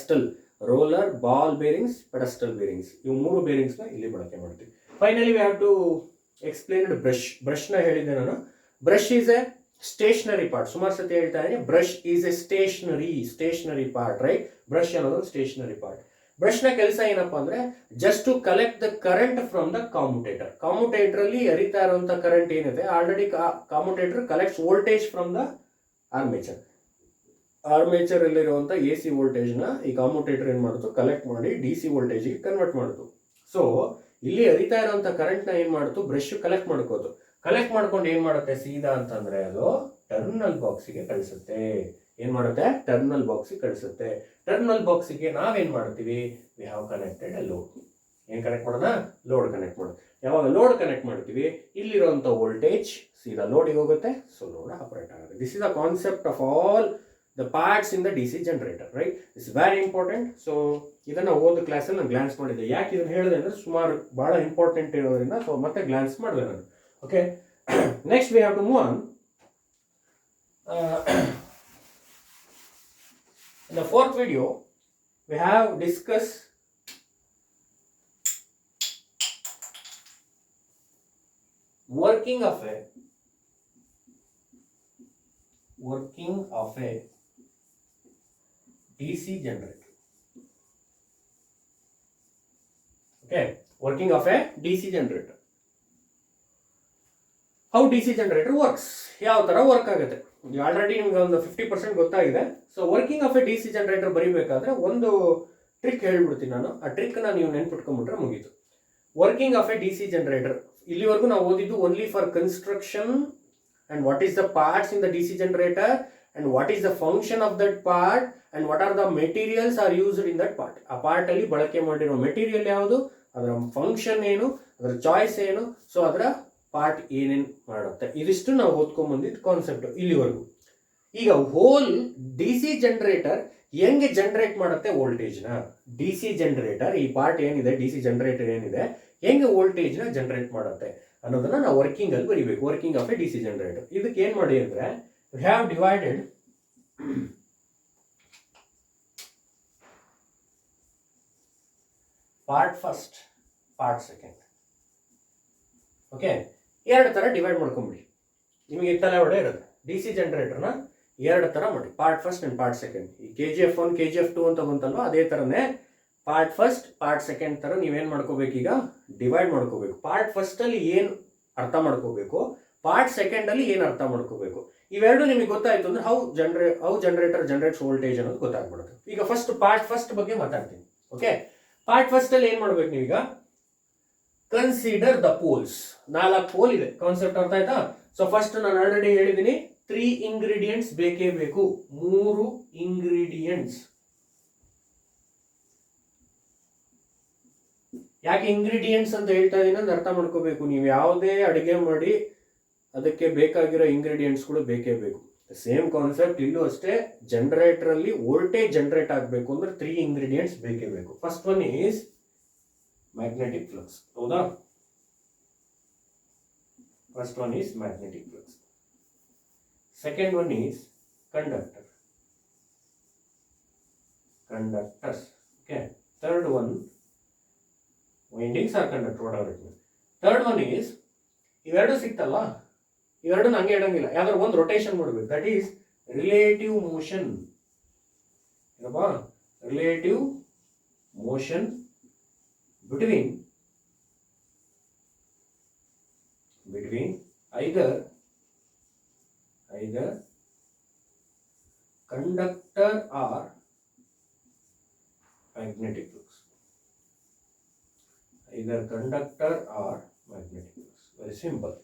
Roller, ball bearings, pedestal bearings, ಇವು 3 ಬೇರಿಂಗ್ಸ್ನ ಇಲ್ಲಿ ಬಳಕೆ ಮಾಡ್ತೀವಿ. Finally we have to explain ಬ್ರಷ್ನ ಹೇಳಿದ್ದೆ ನಾನು. Brush is a stationary part. ಸುಮಾರು ಸತಿ ಹೇಳ್ತಾ ಇದ್ದೀನಿ, brush is a stationary part, right? Brush ಅನ್ನೋದು ಸ್ಟೇಷನರಿ ಪಾರ್ಟ್. ಬ್ರಷ್ನ ಕೆಲಸ ಏನಪ್ಪಾ ಅಂದ್ರೆ just to collect the current from the commutator. Commutator ಅಲ್ಲಿ ಹರಿತಾ ಇರುವಂತ ಕರೆಂಟ್ ಏನಿದೆ, already commutator collects voltage from the armature ಅಲ್ಲಿರುವಂತ AC ವೋಲ್ಟೇಜ್ ನ ಈ ಕಾಮ್ಯುಟೇಟರ್ ಏನ್ ಮಾಡುತ್ತೋ ಕಲೆಕ್ಟ್ ಮಾಡಿ DC ವೋಲ್ಟೇಜ್ ಗೆ ಕನ್ವರ್ಟ್ ಮಾಡುತ್ತು. ಸೊ ಇಲ್ಲಿ ಹರಿತಾ ಇರುವಂತ ಕರೆಂಟ್ ನ ಏನ್ ಮಾಡುತ್ತು, ಬ್ರಷ್ ಕಲೆಕ್ಟ್ ಮಾಡ್ಕೋತು. ಕಲೆಕ್ಟ್ ಮಾಡ್ಕೊಂಡು ಏನ್ ಮಾಡುತ್ತೆ ಸೀದಾ ಅಂತಂದ್ರೆ ಅದು ಟರ್ಮಿನಲ್ ಬಾಕ್ಸ್ಗೆ ಕಳಿಸುತ್ತೆ. ಏನ್ ಮಾಡುತ್ತೆ? ಟರ್ಮಿನಲ್ ಬಾಕ್ಸ್ಗೆ ಕಳಿಸುತ್ತೆ. ಟರ್ಮಿನಲ್ ಬಾಕ್ಸ್ಗೆ ನಾವೇನ್ ಮಾಡ್ತೀವಿ, we have connected a load. ಏನ್ ಕನೆಕ್ಟ್ ಮಾಡೋಣ? ಲೋಡ್ ಕನೆಕ್ಟ್ ಮಾಡೋದು. ಯಾವಾಗ ಲೋಡ್ ಕನೆಕ್ಟ್ ಮಾಡ್ತೀವಿ, ಇಲ್ಲಿರುವಂತ ವೋಲ್ಟೇಜ್ ಸೀದಾ ಲೋಡಿಗೆ ಹೋಗುತ್ತೆ. ಸೊ ಲೋಡ್ ಆಪರೇಟ್ ಆಗುತ್ತೆ. This is the concept of all the parts in the DC generator, right? It's very important. So ಇದನ್ನ ಓದ್ ಕ್ಲಾಸಲ್ಲಿ ನಾನು ಗ್ಲಾನ್ಸ್ ಮಾಡಿದ್ದೆ. ಯಾಕೆ ಇದನ್ನ ಹೇಳಿದೆ ಅಂದ್ರೆ ಸುಮಾರು ಬಹಳ ಇಂಪಾರ್ಟೆಂಟ್ ಇರೋದ್ರಿಂದ ಸೊ ಮತ್ತೆ ಗ್ಲಾನ್ಸ್ ಮಾಡಿದೆ ನಾನು. Okay, next we have to move on. In the fourth video we have discussed working of a DC generator. Okay, working of a DC generator. How DC generator works? ಯಾವ ತರ work ಆಗುತ್ತೆ already ನಿಮ್ಗೆ ಒಂದು 50% ಗೊತ್ತಾಗಿದೆ. So working of a DC generator ಬರೀಬೇಕಾದ್ರೆ ಒಂದು trick ಹೇಳ್ಬಿಡ್ತೀನಿ ನಾನು. ಆ ಟ್ರಿಕ್ ನ ನೀವು ನೆನ್ಪಿಟ್ಕೊಂಡ್ಬಿಟ್ರೆ ಮುಗೀತು. Working of a DC generator ಇಲ್ಲಿವರೆಗೂ ನಾವು ಓದಿದ್ದು only for construction and what is the parts in the DC generator and what is the function of that part and what are the materials are used in that part. ಆ part ಅಲ್ಲಿ ಬಳಕೆ ಮಾಡಿರೋ material ಯಾವುದು, ಅದರ function ಏನು, ಅದರ choice ಏನು, so ಅದರ ಪಾರ್ಟ್ ಏನೇನು ಮಾಡುತ್ತೆ, ಇದಿಷ್ಟು ನಾವು ಓದ್ಕೊಂಡ್ ಬಂದಿದ್ದ ಕಾನ್ಸೆಪ್ಟ್ ಇಲ್ಲಿವರೆಗೂ. ಈಗ ಹೋಲ್ DC ಜನರೇಟರ್ ಹೆಂಗೆ ಜನರೇಟ್ ಮಾಡುತ್ತೆ ವೋಲ್ಟೇಜ್ನ, DC ಜನರೇಟರ್ ಈ ಪಾರ್ಟ್ ಏನಿದೆ, DC ಜನರೇಟರ್ ಏನಿದೆ ಹೆಂಗೆ ವೋಲ್ಟೇಜ್ನ ಜನರೇಟ್ ಮಾಡುತ್ತೆ ಅನ್ನೋದನ್ನ ನಾವು ವರ್ಕಿಂಗ್ ಅಲ್ಲಿ ಬರೀಬೇಕು. Working of a DC generator. ಇದಕ್ಕೆ ಏನ್ ಮಾಡಿ ಅಂದ್ರೆ we have divided part first, part second. Okay, ಎರಡು ತರ ಡಿವೈಡ್ ಮಾಡ್ಕೊಂಬಿಡಿ. ನಿಮಗೆ ತಲೆ ಒಡೆ ಇರುತ್ತೆ. DC ಜನರೇಟರ್ನ ಎರಡು ತರ ಮಾಡಿ, part first and part second. ಈ KGF1 KGF2 ಅಂತ ಬಂತಲ್ವಾ, ಅದೇ ತರನೇ ಪಾರ್ಟ್ ಫಸ್ಟ್ ಪಾರ್ಟ್ ಸೆಕೆಂಡ್ ತರ ನೀವೇನ್ ಮಾಡ್ಕೋಬೇಕು, ಈಗ ಡಿವೈಡ್ ಮಾಡ್ಕೋಬೇಕು. ಪಾರ್ಟ್ ಫಸ್ಟ್ ಅಲ್ಲಿ ಏನ್ ಅರ್ಥ ಮಾಡ್ಕೋಬೇಕು, ಪಾರ್ಟ್ ಸೆಕೆಂಡ್ ಅಲ್ಲಿ ಏನ್ ಅರ್ಥ ಮಾಡ್ಕೋಬೇಕು. ಇವೆರಡು ನಿಮಗೆ ಗೊತ್ತಾಯ್ತು ಅಂದ್ರೆ ಹೌ ಜನರೇಟರ್ ಜನರೇಟ್ಸ್ ವೋಲ್ಟೇಜ್ ಅನ್ನೋದು ಗೊತ್ತಾಗ್ಬಿಡುತ್ತೆ. ಈಗ ಫಸ್ಟ್ ಪಾರ್ಟ್ ಫಸ್ಟ್ ಬಗ್ಗೆ ಮಾತಾಡ್ತೀನಿ. ಓಕೆ, ಪಾರ್ಟ್ ಫಸ್ಟ್ ಅಲ್ಲಿ ಏನ್ ಮಾಡ್ಬೇಕು ನೀವೀಗ, ಕನ್ಸಿಡರ್ ದ ಪೋಲ್ಸ್. 4 ಪೋಲ್ ಇದೆ, ಕಾನ್ಸೆಪ್ಟ್ ಅರ್ಥ ಆಯ್ತಾ? ಸೊ ಫಸ್ಟ್ ನಾನು ಆಲ್ರೆಡಿ ಹೇಳಿದ್ದೀನಿ 3 ಇಂಗ್ರೀಡಿಯೆಂಟ್ಸ್ ಬೇಕೇ ಬೇಕು. 3 ಇಂಗ್ರೀಡಿಯೆಂಟ್ಸ್. ಯಾಕೆ ಇಂಗ್ರೀಡಿಯೆಂಟ್ಸ್ ಅಂತ ಹೇಳ್ತಾ ಇದೀನಿ ಅಂತ ಅರ್ಥ ಮಾಡ್ಕೋಬೇಕು. ನೀವು ಯಾವುದೇ ಅಡುಗೆ ಮಾಡಿ ಅದಕ್ಕೆ ಬೇಕಾಗಿರೋ ಇಂಗ್ರೀಡಿಯೆಂಟ್ಸ್ಗಳು ಬೇಕೇ ಬೇಕು. ಸೇಮ್ ಕಾನ್ಸೆಪ್ಟ್ ಇಲ್ಲೂ ಅಷ್ಟೇ. ಜನರೇಟರ್ ಅಲ್ಲಿ ವೋಲ್ಟೇಜ್ ಜನರೇಟ್ ಆಗಬೇಕು ಅಂದ್ರೆ 3 ಇಂಗ್ರೀಡಿಯೆಂಟ್ಸ್ ಬೇಕೇ ಬೇಕು. First one is magnetic flux. ಹೌದಾ? First one is magnetic flux. Second one is conductors. Okay, third one windings or conductor, whatever it means. Third one is ಇವೆರಡು ಸಿಕ್ತಲ್ಲ, ಇವೆರಡು ಹಂಗೆ ಇಡಂಗಿಲ್ಲ, ಯಾವ್ದಾದ್ರು ಒಂದು ರೊಟೇಷನ್ ಮಾಡಬೇಕು. That is relative motion. ಏನಪ್ಪಾ? Relative motion between either conductor or magnetic flux. Either conductor or magnetic flux. Very simple.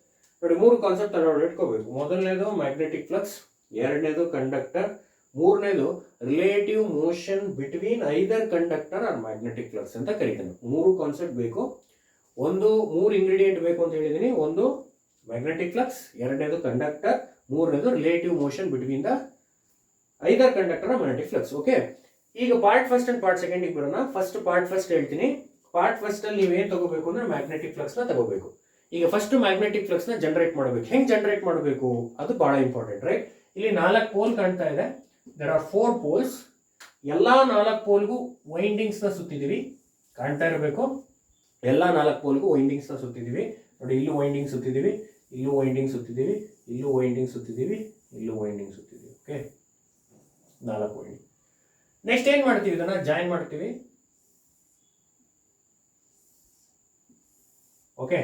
ನೋಡಿ, 3 concept ಅನ್ನು ಇಟ್ಕೋಬೇಕು. ಮೊದಲನೇದು ಮ್ಯಾಗ್ನೆಟಿಕ್ ಫ್ಲಕ್ಸ್, ಎರಡನೇದು ಕಂಡಕ್ಟರ್, ಮೂರನೇದು relative motion between either conductor or magnetic flux ಅಂತ ಕರೀತಾನೆ. ಮೂರು concept ಬೇಕು, ಮೂರು ಇಂಗ್ರೀಡಿಯೆಂಟ್ ಬೇಕು ಅಂತ ಹೇಳಿದೀನಿ. ಒಂದು ಮ್ಯಾಗ್ನೆಟಿಕ್ ಫ್ಲಕ್ಸ್, ಎರಡನೇದು ಕಂಡಕ್ಟರ್, ಮೂರನೇದು relative motion between the either conductor or magnetic flux. Okay, ಈಗ part first and part second ಬರೋಣ. ಪಾರ್ಟ್ ಫಸ್ಟ್ ಹೇಳ್ತೀನಿ. ಪಾರ್ಟ್ ಫಸ್ಟ್ ಅಲ್ಲಿ ನೀವೇನ್ ತಗೋಬೇಕು ಅಂದ್ರೆ ಮ್ಯಾಗ್ನೆಟಿಕ್ ಫ್ಲಕ್ಸ್ ನ ತಗೋಬೇಕು. ಈಗ ಫಸ್ಟ್ ಮ್ಯಾಗ್ನೆಟಿಕ್ ಫ್ಲಕ್ಸ್ ನ ಜನರೇಟ್ ಮಾಡಬೇಕು. ಹೆಂಗ್ ಜನರೇಟ್ ಮಾಡಬೇಕು ಅದು ಬಹಳ ಇಂಪಾರ್ಟೆಂಟ್, ರೈಟ್? ಇಲ್ಲಿ 4 ಪೋಲ್ ಕಾಣ್ತಾ ಇದೆ. There are 4 poles. ಎಲ್ಲಾ 4 ಪೋಲ್ಗೂ ವೈಂಡಿಂಗ್ಸ್ ನ ಸುತ್ತಿದೀವಿ, ಕಾಣ್ತಾ ಇರಬೇಕು. ಎಲ್ಲಾ 4 ಪೋಲ್ಗೂ ವೈಂಡಿಂಗ್ಸ್ ನ ಸುತ್ತಿದೀವಿ ನೋಡಿ. ಇಲ್ಲೂ ವೈಂಡಿಂಗ್ ಸುತ್ತಿದೀವಿ, ಇಲ್ಲೂ ವೈಂಡಿಂಗ್ ಸುತ್ತಿದೀವಿ, ಇಲ್ಲೂ ವೈಂಡಿಂಗ್ ಸುತ್ತಿದೀವಿ, ಇಲ್ಲೂ ವೈಂಡಿಂಗ್ ಸುತ್ತಿದೀವಿ. Okay, 4 winding. ನೆಕ್ಸ್ಟ್ ಏನ್ ಮಾಡ್ತೀವಿ, ಇದನ್ನ ಜಾಯಿನ್ ಮಾಡ್ತೀವಿ. ಓಕೆ,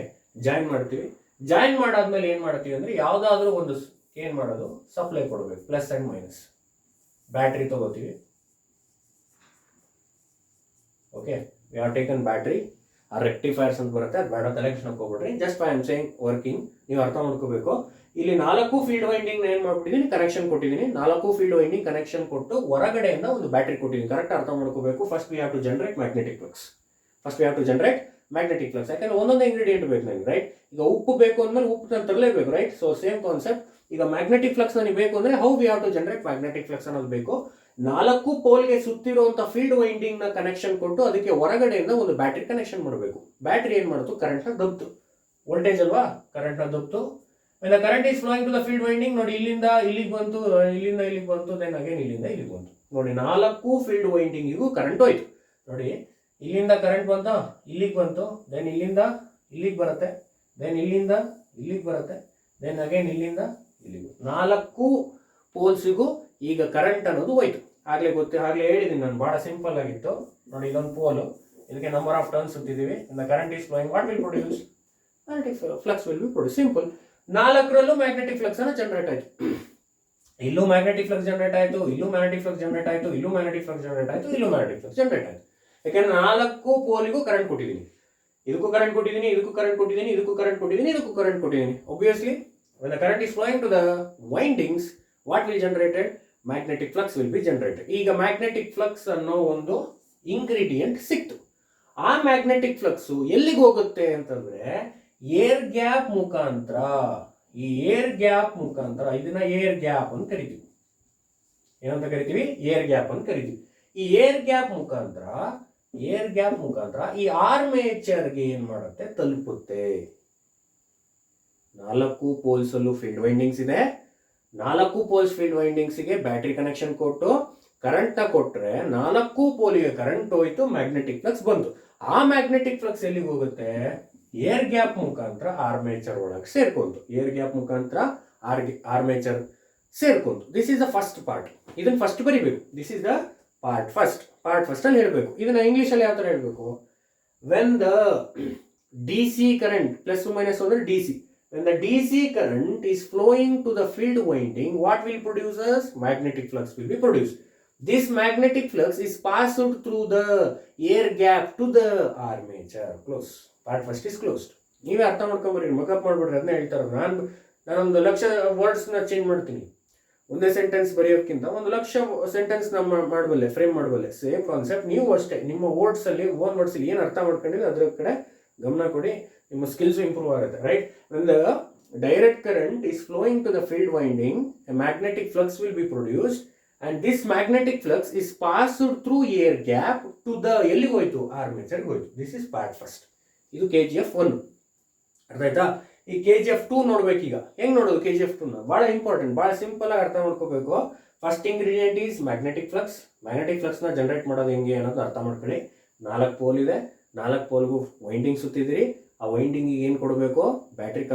ಜಾಯಿನ್ ಮಾಡ್ತೀವಿ. ಜಾಯಿನ್ ಮಾಡಾದ್ಮೇಲೆ ಏನ್ ಮಾಡ್ತೀವಿ ಅಂದ್ರೆ ಯಾವ್ದಾದ್ರು ಒಂದು ಏನ್ ಮಾಡೋದು, ಸಪ್ಲೈ ಕೊಡಬೇಕು, ಪ್ಲಸ್ ಅಂಡ್ ಮೈನಸ್. ಬ್ಯಾಟ್ರಿ ತಗೋತೀವಿ. Okay, we have taken battery. ಆ ರೆಕ್ಟಿಫೈರ್ಸ್ ಅಂತ ಬರುತ್ತೆ, ಅದು ಬೇಡ ಸೆಲೆಕ್ಷನ್ ಹೋಗ್ಬಿಡ್ರಿ. Just I am saying working, ನೀವು ಅರ್ಥ ಮಾಡ್ಕೋಬೇಕು. ಇಲ್ಲಿ 4 ಫೀಲ್ಡ್ ವೈಂಡಿಂಗ್ ಏನ್ ಮಾಡ್ಬಿಟ್ಟಿದ್ದೀನಿ, ಕನೆಕ್ಷನ್ ಕೊಟ್ಟಿದ್ದೀನಿ. 4 ಫೀಲ್ಡ್ ವೈಂಡಿಂಗ್ ಕನೆಕ್ಷನ್ ಕೊಟ್ಟು ಹೊರಗಡೆಯಿಂದ ಒಂದು ಬ್ಯಾಟ್ರಿ ಕೊಟ್ಟಿದ್ದೀನಿ. ಕರೆಕ್ಟ್ ಅರ್ಥ ಮಾಡ್ಕೋಬೇಕು. First we have to generate magnetic flux. ಯಾಕಂದ್ರೆ ಒಂದೊಂದು ಇಂಗ್ರೀಡಿಯೆಂಟ್ ಬೇಕು ನನಗೆ, ರೈಟ್? ಈಗ ಉಪ್ಪು ಬೇಕು ಅಂದ್ಮೇಲೆ ಉಪ್ಪು ತರಲೇಬೇಕು, ರೈಟ್? So same concept. ಈಗ ಮ್ಯಾಗ್ನೆಟಿಕ್ ಫ್ಲಕ್ಸ್ ನನಗೆ ಬೇಕು ಅಂದ್ರೆ how we have to generate magnetic flux ಅನ್ನೋದು ಬೇಕು. 4 ಪೋಲ್ಗೆ ಸುತ್ತಿರುವಂತ ಫೀಲ್ಡ್ ವೈಂಡಿಂಗ್ ನ ಕನೆಕ್ಷನ್ ಕೊಟ್ಟು ಅದಕ್ಕೆ ಹೊರಗಡೆಯಿಂದ ಒಂದು ಬ್ಯಾಟ್ರಿ ಕನೆಕ್ಷನ್ ಮಾಡಬೇಕು. ಬ್ಯಾಟ್ರಿ ಏನ್ ಮಾಡ್ತು, ಕರೆಂಟ್ ನ ದಬ್ತು. ವೋಲ್ಟೇಜ್ ಅಲ್ವಾ, ಕರೆಂಟ್ ನ ದಬ್ತು. Current is flowing to the field winding. ನೋಡಿ, ಇಲ್ಲಿಂದ ಇಲ್ಲಿಗೆ ಬಂತು, ಇಲ್ಲಿಂದ ಇಲ್ಲಿಗೆ ಬಂತು, ದೆನ್ ಅಗೇನ್ ಇಲ್ಲಿಂದ ಇಲ್ಲಿಗೆ ಬಂತು. ನೋಡಿ, 4 ಫೀಲ್ಡ್ ವೈಂಡಿಂಗಿಗೂ ಕರೆಂಟ್ ಹೋಯ್ತು. ನೋಡಿ, ಇಲ್ಲಿಂದ ಕರೆಂಟ್ ಬಂತ, ಇಲ್ಲಿಗೆ ಬಂತು, ದೆನ್ ಇಲ್ಲಿಂದ ಇಲ್ಲಿಗೆ ಬರುತ್ತೆ, ದೆನ್ ಇಲ್ಲಿಂದ ಇಲ್ಲಿಗೆ ಬರುತ್ತೆ, ದೆನ್ ಅಗೇನ್ ಇಲ್ಲಿಂದ ಇಲ್ಲಿಗೆ. 4 ಪೋಲ್ಸಿಗೂ ಈಗ ಕರೆಂಟ್ ಅನ್ನೋದು ಹೋಯ್ತು. ಆಗ್ಲೇ ಹೇಳಿದೀನಿ ನಾನು, ಬಹಳ ಸಿಂಪಲ್ ಆಗಿತ್ತು. ನೋಡಿ, ಇದೊಂದು ಪೋಲು, ಇದಕ್ಕೆ ನಂಬರ್ ಆಫ್ ಟರ್ನ್ಸ್ ಸುತ್ತಿದ್ದೀವಿ. Current is flowing, what will produce magnetic flux will be produce. Simple. 4ರಲ್ಲೂ ಮ್ಯಾಗ್ನೆಟಿಕ್ ಫ್ಲಕ್ಸ್ ಅನ್ನ ಜನರೇಟ್ ಆಯ್ತು. ಇಲ್ಲೂ ಮ್ಯಾಗ್ನೆಟಿಕ್ ಫ್ಲಕ್ಸ್ ಜನರೇಟ್ ಆಯ್ತು, ಇಲ್ಲೂ ಮ್ಯಾಗ್ನೆಟಿಕ್ ಫ್ಲಕ್ಸ್ ಜನರೇಟ್ ಆಯ್ತು, ಇಲ್ಲೂ ಮ್ಯಾಗ್ನೆಟಿಕ್ ಫ್ಲಕ್ಸ್ ಜನರೇಟ್ ಆಯ್ತು, ಇಲ್ಲೂ ಮ್ಯಾಗ್ನೆಟಿಕ್ ಫ್ಲಕ್ಸ್ ಜನರೇಟ್ ಆಯ್ತು. ಯಾಕಂದ್ರೆ 4 ಪೋಲಿಗೂ ಕರೆಂಟ್ ಕೊಟ್ಟಿದ್ದೀನಿ. ಇದಕ್ಕೂ ಕರೆಂಟ್ ಕೊಟ್ಟಿದ್ದೀನಿ, ಇದಕ್ಕೂ ಕರೆಂಟ್ ಕೊಟ್ಟಿದ್ದೀನಿ, ಇದಕ್ಕೂ ಕರೆಂಟ್ ಕೊಟ್ಟಿದ್ದೀನಿ, ಇದಕ್ಕೂ ಕರೆಂಟ್ ಕೊಟ್ಟಿದ್ದೀನಿ. Obviously, when the current is flowing to the windings, what will generated? Magnetic flux will be generated. ಈಗ ಮ್ಯಾಗ್ನೆಟಿಕ್ ಫ್ಲಕ್ಸ್ ಅನ್ನೋ ಒಂದು ಇಂಗ್ರೀಡಿಯೆಂಟ್ ಸಿಕ್ತು. ಆ ಮ್ಯಾಗ್ನೆಟಿಕ್ ಫ್ಲಕ್ಸ್ ಎಲ್ಲಿಗೆ ಹೋಗುತ್ತೆ ಅಂತಂದ್ರೆ ಏರ್ ಗ್ಯಾಪ್ ಮುಖಾಂತರ. ಈ ಏರ್ ಗ್ಯಾಪ್ ಮುಖಾಂತರ, ಇದನ್ನ ಏರ್ ಗ್ಯಾಪ್ ಅಂತ ಕರಿತೀವಿ. ಏನಂತ ಕರಿತೀವಿ? ಏರ್ ಗ್ಯಾಪ್ ಅಂತ ಕರಿತೀವಿ. ಈ ಏರ್ ಗ್ಯಾಪ್ ಮುಖಾಂತರ ಈ ಆರ್ಮೇಚರ್ಗೆ ಏನ್ ಮಾಡುತ್ತೆ, ತಲುಪುತ್ತೆ. 4 ಪೋಲ್ಸ್ ಅಲ್ಲೂ ಫೀಲ್ಡ್ ವೈಂಡಿಂಗ್ಸ್ ಇದೆ. 4 ಪೋಲ್ಸ್ ಫೀಲ್ಡ್ ವೈಂಡಿಂಗ್ಸ್ ಗೆ ಬ್ಯಾಟ್ರಿ ಕನೆಕ್ಷನ್ ಕೊಟ್ಟು ಕರೆಂಟ್ ಕೊಟ್ರೆ 4 ಪೋಲಿಗೆ ಕರೆಂಟ್ ಹೋಯ್ತು, ಮ್ಯಾಗ್ನೆಟಿಕ್ ಫ್ಲಕ್ಸ್ ಬಂತು. ಆ ಮ್ಯಾಗ್ನೆಟಿಕ್ ಫ್ಲಕ್ಸ್ ಎಲ್ಲಿಗೆ ಹೋಗುತ್ತೆ? ಏರ್ ಗ್ಯಾಪ್ ಮುಖಾಂತರ ಆರ್ಮೇಚರ್ ಒಳಗೆ ಸೇರ್ಕೊಂತು. ಏರ್ ಗ್ಯಾಪ್ ಮುಖಾಂತರ ಆರ್ಮೇಚರ್ ಸೇರ್ಕೊಂತು. This is the first part. ಇದನ್ನ ಫಸ್ಟ್ ಬರಿಬೇಕು. This is the part first ಅಲ್ಲಿ ಹೇಳ್ಬೇಕು. ಇದನ್ನ ಇಂಗ್ಲಿಷ್ ಅಲ್ಲಿ ಯಾವ ತರ ಹೇಳ್ಬೇಕು? When the DC current, plus minus ಅಂದ್ರೆ DC, when the DC current is flowing to the field winding, what will produce us? Magnetic flux will be produced. This magnetic flux is passed through the air gap to the armature. Close. Part first is closed. ನೀವೇ ಅರ್ಥ ಮಾಡ್ಕೊಂಬರ್ರಿ, ಮಕಪ್ ಮಾಡ್ಬಿಡ್ರಿ. ಅದನ್ನ ಹೇಳ್ತಾರೆ. ನಾನೊಂದು lakh words ನ change ಮಾಡ್ತೀನಿ. ಒಂದೇ sentence ಬರೆಯೋಕ್ಕಿಂತ 1,00,000 sentence ಮಾಡಬಲ್ಲೆ, frame ಮಾಡಬಲ್ಲೆ. Same concept. ನೀವು ಅಷ್ಟೇ ನಿಮ್ಮ ವರ್ಡ್ಸ್ ಅಲ್ಲಿ, ಓನ್ ವರ್ಡ್ಸ್ ಅಲ್ಲಿ ಏನು ಅರ್ಥ ಮಾಡ್ಕೊಂಡಿದ್ರೆ ಅದ್ರ ಕಡೆ ಗಮನ ಕೊಡಿ. ನಿಮ್ಮ ಸ್ಕಿಲ್ಸ್ ಇಂಪ್ರೂವ್ ಆಗುತ್ತೆ, right? When the direct current is flowing to the field winding, a magnetic flux will be produced, and this magnetic flux is passed through air gap to the ಎಲ್ಲಿಗೆ ಹೋಯ್ತು? ಆರ್ಮೇಚರ್ ಹೋಯ್ತು. This is part first. ಇದು KGF 1. ಅರ್ಥ ಆಯ್ತಾ? ಈ KGF 2 ನೋಡ್ಬೇಕೀಗ. ಹೆಂಗ್ ನೋಡೋದು KGF 2 ನ? ಬಹಳ ಇಂಪಾರ್ಟೆಂಟ್, ಬಹಳ ಸಿಂಪಲ್ ಆಗಿ ಅರ್ಥ ಮಾಡ್ಕೋಬೇಕು. First ingredient is magnetic flux. Magnetic flux ನ ಜನರೇಟ್ ಮಾಡೋದು ಹೆಂಗೆ ಅನ್ನೋದು ಅರ್ಥ ಮಾಡ್ಕೊಳ್ಳಿ. 4 ಪೋಲ್ ಇದೆ. 4 ಪೋಲ್ಗೂ ವೈಂಡಿಂಗ್ ಸುತ್ತಿದ್ರಿ. ಆ ವೈಂಡಿಂಗ್ ಏನು ಕೊಡಬೇಕು? ಬ್ಯಾಟ್ರಿಗೆ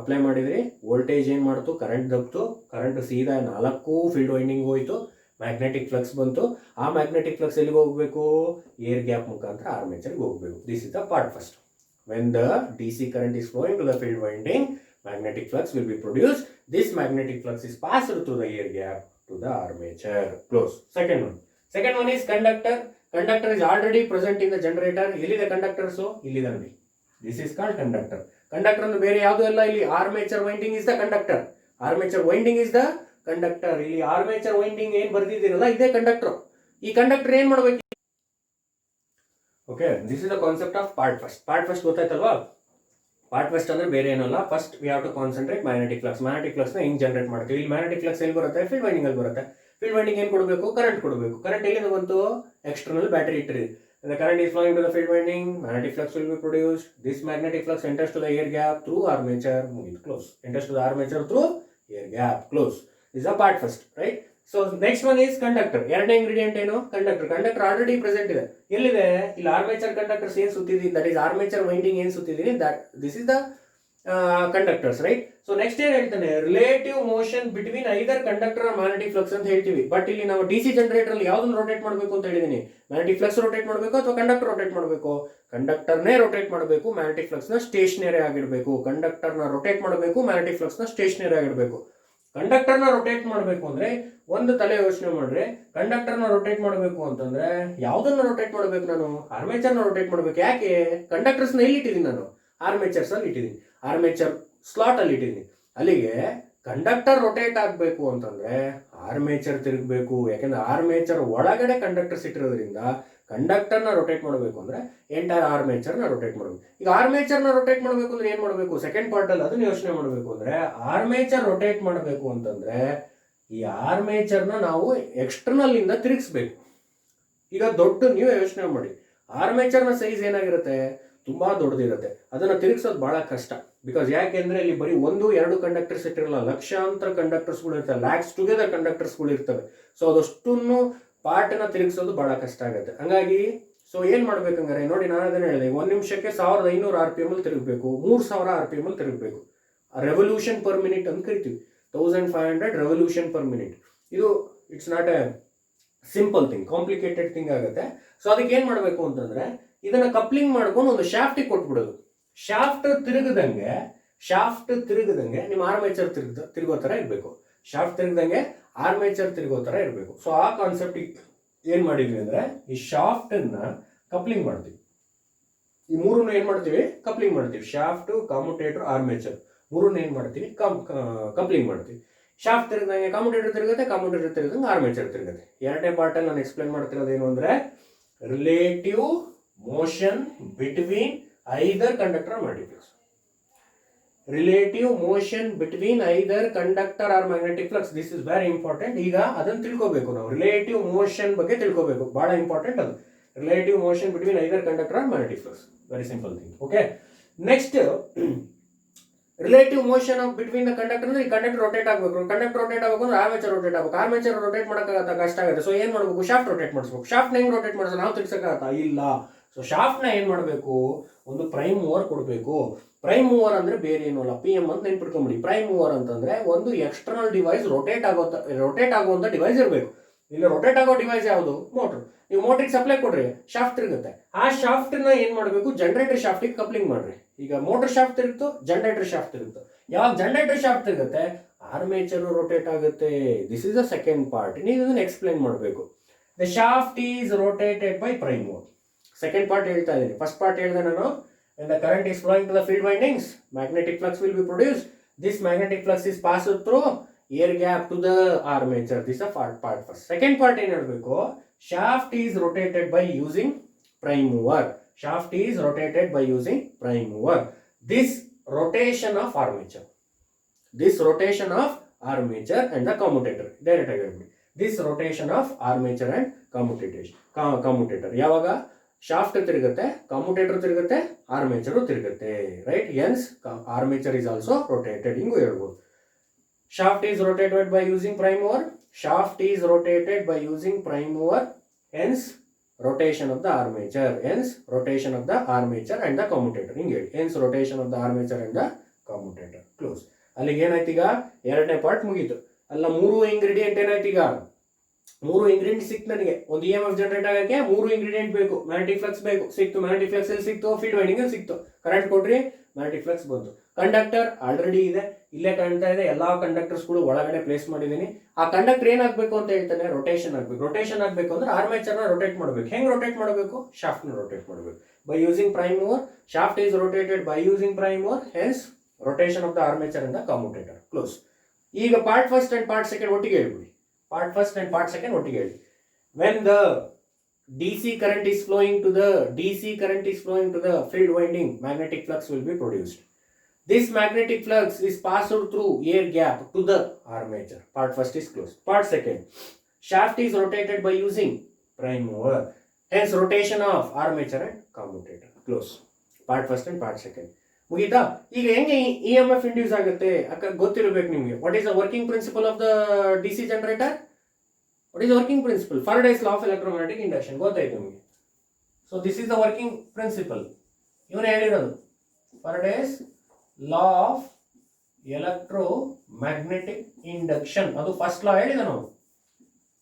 ಅಪ್ಲೈ ಮಾಡಿದ್ರಿ. ವೋಲ್ಟೇಜ್ ಏನು ಮಾಡ್ತು? ಕರೆಂಟ್ ದಬ್ತು. ಕರೆಂಟ್ ಸೀದಾ 4 ಫೀಲ್ಡ್ ವೈಂಡಿಂಗ್ ಹೋಯ್ತು. ಮ್ಯಾಗ್ನೆಟಿಕ್ ಫ್ಲಕ್ಸ್ ಬಂತು. ಆ ಮ್ಯಾಗ್ನೆಟಿಕ್ ಫ್ಲಕ್ಸ್ ಎಲ್ಲಿಗೆ ಹೋಗಬೇಕು? ಏರ್ ಗ್ಯಾಪ್ ಮುಖಾಂತರ ಆರ್ಮೇಚರ್ಗೆ ಹೋಗಬೇಕು. This is the part first. When the DC current is flowing to the field winding, magnetic flux will be produced. This magnetic flux is passed through the air gap to the armature. Close. Second one is conductor. Conductor is already present in the generator. ಎಲ್ಲಿದೆ conductors? ಇಲ್ಲಿದೆ ನೋಡಿ. This is called conductor. Conductor ಅಂದ್ರೆ ಬೇರೆ ಯಾವುದು ಅಲ್ಲ. ಇಲ್ಲಿ armature winding is the conductor. Armature winding is the conductor. ಇಲ್ಲಿ armature winding ಏನ್ ಬರ್ದಿದ್ದೀರಲ್ಲ ಇದೇ ಕಂಡಕ್ಟರ್. ಈ ಕಂಡಕ್ಟರ್ ಏನ್ ಮಾಡ್ಬೇಕು? Okay, this is the concept of part first. Part first ಗೊತ್ತಾಯ್ತಲ್ವಾ? ಪಾರ್ಟ್ ಫಸ್ಟ್ ಅಂದ್ರೆ ಬೇರೆ ಏನಲ್ಲ, first we have to concentrate magnetic flux. Magnetic flux ನ ಹೆಂಗ್ ಜನರೇಟ್ ಮಾಡ್ತೀವಿ? ಇಲ್ಲಿ ಮ್ಯಾಗ್ನೆಟಿಕ್ ಫ್ಲಕ್ಸ್ ಎಲ್ಲಿ ಬರುತ್ತೆ? ಫೀಲ್ಡ್ ವೈಂಡಿಂಗ್ ಅಲ್ಲಿ ಬರುತ್ತೆ. ಫೀಲ್ಡ್ ವೈಂಡಿಂಗ್ ಏನ್ ಕೊಡಬೇಕು? ಕರೆಂಟ್ ಕೊಡಬೇಕು. ಕರೆಂಟ್ ಎಲ್ಲಿಂದ ಬಂತು? ಎಕ್ಸ್ಟರ್ನಲ್ ಬ್ಯಾಟರಿ ಇಟ್ಟಿರಿ. The current is flowing to the field winding, magnetic flux will be produced. This magnetic flux enters to the air gap through armature, move it close. Enters to the armature through air gap, close. This is a part first, right? So next one is conductor. ಎರಡನೇ ingredient ಏನು? Conductor. Conductor already present ಇದೆ. ಎಲ್ಲಿದೆ? ಇಲ್ಲಿ armature conductors ಏನು ಸುತ್ತಿದೀನಿ, that is armature winding ಏನು ಸುತ್ತಿದೀನಿ, that this is the conductors, right? So next ಏನು ಹೇಳ್ತಾನೆ? Relative motion between either conductor or magnetic flux ಅಂತ ಹೇಳ್ತೀವಿ. ಬಟ್ ಇಲ್ಲಿ ನಾವು ಡಿಸಿ ಜನರೇಟರ್ ಅಲ್ಲಿ ಯಾವ್ದನ್ನ ರೋಟೇಟ್ ಮಾಡಬೇಕು ಅಂತ ಹೇಳಿದೀನಿ? ಮ್ಯಾಗ್ನೆಟಿಕ್ ಫ್ಲಕ್ಸ್ ರೋಟೇಟ್ ಮಾಡಬೇಕು ಅಥವಾ ಕಂಡಕ್ಟರ್ ರೋಟೇಟ್ ಮಾಡಬೇಕು? ಕಂಡಕ್ಟರ್ನೇ ರೋಟೇಟ್ ಮಾಡಬೇಕು, ಮ್ಯಾಗ್ನೆಟಿಕ್ ಫ್ಲಕ್ಸ್ ನ ಸ್ಟೇಷನರಿ ಆಗಿಡಬೇಕು. ಕಂಡಕ್ಟರ್ ನ ರೋಟೇಟ್ ಮಾಡಬೇಕು, ಮ್ಯಾಗ್ನೆಟಿಕ್ ಫ್ಲಕ್ಸ್ ನ ಸ್ಟೇಷನರಿ ಆಗಿಡಬೇಕು. ಕಂಡಕ್ಟರ್ ನ ರೊಟೇಟ್ ಮಾಡಬೇಕು ಅಂದ್ರೆ ಒಂದು ತಲೆ ಯೋಚನೆ ಮಾಡ್ರೆ, ಕಂಡಕ್ಟರ್ ನ ರೊಟೇಟ್ ಮಾಡಬೇಕು ಅಂತಂದ್ರೆ ಯಾವ್ದನ್ನ ರೊಟೇಟ್ ಮಾಡಬೇಕು? ನಾನು ಆರ್ಮೇಚರ್ ನ ರೊಟೇಟ್ ಮಾಡಬೇಕು. ಯಾಕೆ? ಕಂಡಕ್ಟರ್ಸ್ ನ ಎಲ್ಲಿ ಇಟ್ಟಿದ್ದೀನಿ? ನಾನು ಆರ್ಮೇಚರ್ಸ್ ಅಲ್ಲಿ ಇಟ್ಟಿದ್ದೀನಿ, ಆರ್ಮೇಚರ್ ಸ್ಲಾಟ್ ಅಲ್ಲಿ ಇಟ್ಟಿದ್ದೀನಿ. ಅಲ್ಲಿಗೆ ಕಂಡಕ್ಟರ್ ರೊಟೇಟ್ ಆಗಬೇಕು ಅಂತಂದ್ರೆ ಆರ್ಮೇಚರ್ ತಿರುಗಬೇಕು. ಯಾಕೆಂದ್ರೆ ಆರ್ಮೇಚರ್ ಒಳಗಡೆ ಕಂಡಕ್ಟರ್ಸ್ ಇಟ್ಟಿರೋದ್ರಿಂದ ಕಂಡಕ್ಟರ್ ನ ರೊಟೇಟ್ ಮಾಡಬೇಕು ಅಂದ್ರೆ ಎಂಟೈರ್ ಆರ್ಮೇಚರ್ ನ ರೊಟೇಟ್ ಮಾಡಬೇಕು. ಈಗ ಆರ್ಮೇಚರ್ ನ ರೊಟೇಟ್ ಮಾಡಬೇಕು ಅಂದ್ರೆ ಏನ್ ಮಾಡಬೇಕು? ಸೆಕೆಂಡ್ ಪಾರ್ಟ್ ಅಲ್ಲಿ ಅದನ್ನ ಯೋಚನೆ ಮಾಡಬೇಕು. ಅಂದ್ರೆ ಆರ್ಮೇಚರ್ ರೊಟೇಟ್ ಮಾಡಬೇಕು ಅಂತಂದ್ರೆ ಈ ಆರ್ಮೇಚರ್ ನ ನಾವು ಎಕ್ಸ್ಟರ್ನಲ್ ಇಂದ ತಿರುಗಿಸ್ಬೇಕು. ಈಗ ದೊಡ್ಡ ನೀವು ಯೋಚನೆ ಮಾಡಿ, ಆರ್ಮೇಚರ್ ನ ಸೈಜ್ ಏನಾಗಿರುತ್ತೆ? ತುಂಬಾ ದೊಡ್ಡದಿರುತ್ತೆ. ಅದನ್ನ ತಿರುಗಿಸೋದು ಬಹಳ ಕಷ್ಟ. ಬಿಕಾಸ್ ಯಾಕೆಂದ್ರೆ ಇಲ್ಲಿ ಬರೀ ಒಂದು ಎರಡು ಕಂಡಕ್ಟರ್ಸ್ ಇಟ್ಟಿರಲ್ಲ, ಲಕ್ಷಾಂತರ ಕಂಡಕ್ಟರ್ಸ್ ಗಳು ಇರ್ತವೆ, ಲ್ಯಾಕ್ಸ್ ಟುಗೆದರ್ ಕಂಡಕ್ಟರ್ಸ್ ಗಳು ಇರ್ತವೆ. ಸೊ ಅದಷ್ಟನ್ನು ಪಾರ್ಟ್ ನ ತಿರುಗಿಸೋದು ಬಹಳ ಕಷ್ಟ ಆಗುತ್ತೆ. ಹಂಗಾಗಿ ಸೊ ಏನ್ ಮಾಡ್ಬೇಕಂದ್ರೆ ನೋಡಿ, ನಾನು ಅದನ್ನ ಹೇಳಿದೆ, 1 ನಿಮಿಷಕ್ಕೆ 1500 RPM ಅಲ್ಲಿ ತಿರುಗಬೇಕು, 3000 RPM ಅಲ್ಲಿ ತಿರುಗಬೇಕು. ರೆವಲ್ಯೂಷನ್ ಪರ್ ಮಿನಿಟ್ ಅಂತ ಕರಿತೀವಿ. 1500 ರೆವಲ್ಯೂಷನ್ ಪರ್ ಮಿನಿಟ್. ಇದು it's not A simple thing, complicated thing ಆಗುತ್ತೆ. ಸೊ ಅದಕ್ಕೆ ಏನ್ ಮಾಡ್ಬೇಕು ಅಂತಂದ್ರೆ ಇದನ್ನ ಕಪ್ಲಿಂಗ್ ಮಾಡ್ಕೊಂಡು ಒಂದು ಶಾಫ್ಟಿಗೆ ಕೊಟ್ಬಿಡೋದು. ಶಾಫ್ಟ್ ತಿರುಗದಂಗೆ ನಿಮ್ಮ ಆರ್ಮೇಚರ್ ತಿರುಗೋ ತರ ಇರಬೇಕು. ಶಾಫ್ಟ್ ತಿರುಗದಂಗೆ ಆರ್ಮೇಚರ್ ತಿರುಗೋ ತರ ಇರಬೇಕು. ಸೊ ಆ ಕಾನ್ಸೆಪ್ಟ್ ಏನ್ ಮಾಡಿದ್ವಿ ಅಂದ್ರೆ ಈ ಶಾಫ್ಟ್ ಅನ್ನ ಕಪ್ಲಿಂಗ್ ಮಾಡ್ತೀವಿ. ಈ ಮೂರನ್ನು ಏನ್ ಮಾಡ್ತೀವಿ? ಕಪ್ಲಿಂಗ್ ಮಾಡ್ತೀವಿ. ಶಾಫ್ಟ್, ಕಮ್ಯುಟೇಟರ್, ಆರ್ಮೇಚರ್ ಮೂರನ್ನು ಏನ್ ಮಾಡ್ತೀವಿ? ಕಪ್ಲಿಂಗ್ ಮಾಡ್ತೀವಿ. ಶಾಫ್ಟ್ ತಿರುಗದಂಗೆ ಕಮ್ಯುಟೇಟರ್ ತಿರುಗುತ್ತೆ, ಕಮ್ಯುಟೇಟರ್ ತಿರುಗದಂಗೆ ಆರ್ಮೇಚರ್ ತಿರುಗುತ್ತೆ. ಎರಡನೇ ಪಾರ್ಟ್ ಅಲ್ಲಿ ನಾನು ಎಕ್ಸ್ಪ್ಲೇನ್ ಮಾಡ್ತಿರೋದು ಏನು ಅಂದ್ರೆ relative motion between either conductor or magnetic flux. Relative motion between either conductor or magnetic flux. This is very important. ಈಗ ಅದನ್ನ ತಿಳ್ಕೋಬೇಕು ನಾವು. ರಿಲೇಟಿವ್ ಮೋಷನ್ ಬಗ್ಗೆ ತಿಳ್ಕೋಬೇಕು, ಬಹಳ ಇಂಪಾರ್ಟೆಂಟ್ ಅದು. Relative motion between either conductor or magnetic flux. Very simple thing. Okay, next relative motion of between the conductor ಅಂದ್ರೆ ಈ ಕಂಡಕ್ಟರ್ ರೊಟೇಟ್ ಆಗಬೇಕು. ಕಂಡಕ್ಟರ್ ರೊಟೇಟ್ ಆಗಬೇಕು ಅಂದ್ರೆ ಆರ್ಮೇಚರ್ ರೊಟೇಟ್ ಆಗಬೇಕು. ಆರ್ಮೇಚರ್ ರೊಟೇಟ್ ಮಾಡೋಕ್ಕಾಗತ್ತ? ಕಷ್ಟ ಆಗುತ್ತೆ. ಸೊ ಏನ್ ಮಾಡಬೇಕು? ಶಾಫ್ಟ್ ರೊಟೇಟ್ ಮಾಡಿಸ್ಬೇಕು. ಶಾಫ್ಟ್ ಹೆಂಗ್ ರೊಟೇಟ್ ಮಾಡಿದ್ರೆ ನಾವು ತಿರ್ಸಕ್ಕಾಗತ್ತಾ? ಇಲ್ಲ. ಸೊ ಶಾಫ್ಟ್ ನ ಏನ್ ಮಾಡಬೇಕು? ಒಂದು ಪ್ರೈಮ್ ಮೂವರ್ ಕೊಡಬೇಕು. ಪ್ರೈಮ್ ಮೂವರ್ ಅಂದ್ರೆ ಬೇರೆ ಏನು ಅಲ್ಲ, PM ಅಂತ ನೆನ್ಪಿಟ್ಕೊಂಬಿಡಿ. ಪ್ರೈಮ್ ಮೂವರ್ ಅಂತಂದ್ರೆ ಒಂದು ಎಕ್ಸ್ಟರ್ನಲ್ ಡಿವೈಸ್ ರೊಟೇಟ್ ಆಗುವಂತ ಡಿವೈಸ್ ಇರಬೇಕು. ಇಲ್ಲಿ ರೊಟೇಟ್ ಆಗೋ ಡಿವೈಸ್ ಯಾವುದು? ಮೋಟರ್. ನೀವು ಮೋಟ್ರಿಗೆ ಸಪ್ಲೈ ಕೊಡ್ರಿ, ಶಾಫ್ಟ್ ತಿರುಗುತ್ತೆ. ಆ ಶಾಫ್ಟ್ ನ ಏನ್ ಮಾಡಬೇಕು? ಜನರೇಟರ್ ಶಾಫ್ಟಿಗೆ ಕಪ್ಲಿಂಗ್ ಮಾಡ್ರಿ. ಈಗ ಮೋಟರ್ ಶಾಫ್ಟ್ ತಿರುಗ್ತು, ಜನರೇಟರ್ ಶಾಫ್ಟ್ ತಿರುಗ್ತು. ಯಾವಾಗ ಜನರೇಟರ್ ಶಾಫ್ಟ್ ತಿರುಗುತ್ತೆ, ಆರ್ಮೇಚರ್ ರೊಟೇಟ್ ಆಗುತ್ತೆ. This is the second part. ನೀವು ಇದನ್ನ ಎಕ್ಸ್ಪ್ಲೇನ್ ಮಾಡಬೇಕು. The shaft is rotated by prime mower. Second part ಹೇಳ್ತಾ ಇದ್ದೀನಿ. ಫಸ್ಟ್ ಪಾರ್ಟ್ ಹೇಳಿದೆ ನಾನು, when the current is flowing to the field windings, magnetic flux will be produced. This magnetic flux is passed through air gap to the armature. This is a part first. Second part ಏನು ಹೇಳಬೇಕು? Shaft is rotated by using prime mover. Shaft is rotated by using prime mover. This rotation of armature and the commutator. Direct ಆಗಿ ಹೇಳ್ಬಿಡಿ. This rotation of armature and commutator. ಯಾವಾಗ shaft ತಿರುಗುತ್ತೆ, commutator ತಿರುಗುತ್ತೆ, armature ತಿರುಗುತ್ತೆ. Right? Hence armature is also rotated. ಹಿಂಗೂ ಹೇಳ್ಬೋದು. Shaft is rotated by using prime mover. Shaft is rotated by using prime mover. Hence rotation of the armature. Hence rotation of the armature and the commutator. ಹಿಂಗೆ ಹೇಳಿ. Hence rotation of the armature and the commutator. Close. ಅಲ್ಲಿಗೆ ಏನಾಯ್ತು? ಈಗ ಎರಡನೇ part ಮುಗೀತು. ಅಲ್ಲ, ಮೂರು ingredient ಏನಾಯ್ತು? ಈಗ ಮೂರು ಇಂಗ್ರೀಡಿಯೆಂಟ್ ಸಿಕ್ತು ನನಗೆ. ಒಂದು EMF ಜನರೇಟ್ ಆಗಕ್ಕೆ ಮೂರು ಇಂಗ್ರೀಡಿಯೆಂಟ್ ಬೇಕು. ಮ್ಯಾಗ್ನೆಟಿಕ್ ಫ್ಲಕ್ಸ್ ಬೇಕು, ಸಿಕ್ತು. ಮ್ಯಾಗ್ನೆಟಿಕ್ ಫ್ಲಕ್ಸ್ ಎಲ್ಲಿ ಸಿಕ್ತು? ಫೀಲ್ಡ್ ವೈಂಡಿಂಗ್ ಅಲ್ಲಿ ಸಿಕ್ತು. ಕರೆಂಟ್ ಕೊಟ್ರಿ, ಮ್ಯಾಗ್ನೆಟಿಕ್ ಫ್ಲಕ್ಸ್ ಬಂತು. ಕಂಡಕ್ಟರ್ ಆಲ್ರೆಡಿ ಇದೆ, ಇಲ್ಲೇ ಕಾಣ್ತಾ ಇದೆ. ಎಲ್ಲಾ ಕಂಡಕ್ಟರ್ಸ್ ಗಳು ಒಳಗಡೆ ಪ್ಲೇಸ್ ಮಾಡಿದೀನಿ. ಆ ಕಂಡಕ್ಟರ್ ಏನಾಗಬೇಕು ಅಂತ ಹೇಳ್ತಾನೆ? ರೊಟೇಷನ್ ಆಗಬೇಕು. ರೊಟೇಷನ್ ಆಗಬೇಕು ಅಂದ್ರೆ ಆರ್ಮೇಚರ್ ನ ರೊಟೇಟ್ ಮಾಡಬೇಕು. ಹೆಂಗ್ ರೊಟೇಟ್ ಮಾಡಬೇಕು? ಶಾಫ್ಟ್ ನ ರೊಟೇಟ್ ಮಾಡಬೇಕು. By using prime mover. Shaft is rotated by using prime mower. Hence rotation of the armature and the commutator. Close. ಈಗ part first and part second ಒಟ್ಟಿಗೆ ಹೇಳ್ಬಿಡಿ. Part first and part second ಒಟ್ಟಿಗೆ ಹೇಳಿ. When the DC current is flowing to the field winding, magnetic flux will be produced. This magnetic flux is passed through air gap to the armature. Part first is closed. Part second, shaft is rotated by using prime mover. Hence rotation of armature and commutator. Close. Part first and part second. ಮುಗೀತಾ? ಈಗ ಹೆಂಗೆ EMF induce ಆಗುತ್ತೆ ಗೊತ್ತಿರಬೇಕು ನಿಮಗೆ. What is the working principle of the DC generator? What is the working principle? Faraday's law of electromagnetic induction. ಗೊತ್ತಾಯ್ತು ನಿಮಗೆ. So this is the working principle. ಇವನು ಹೇಳಿರೋದು Faraday's law of electromagnetic induction. ಅದು first law ಹೇಳಿದ ನಾವು.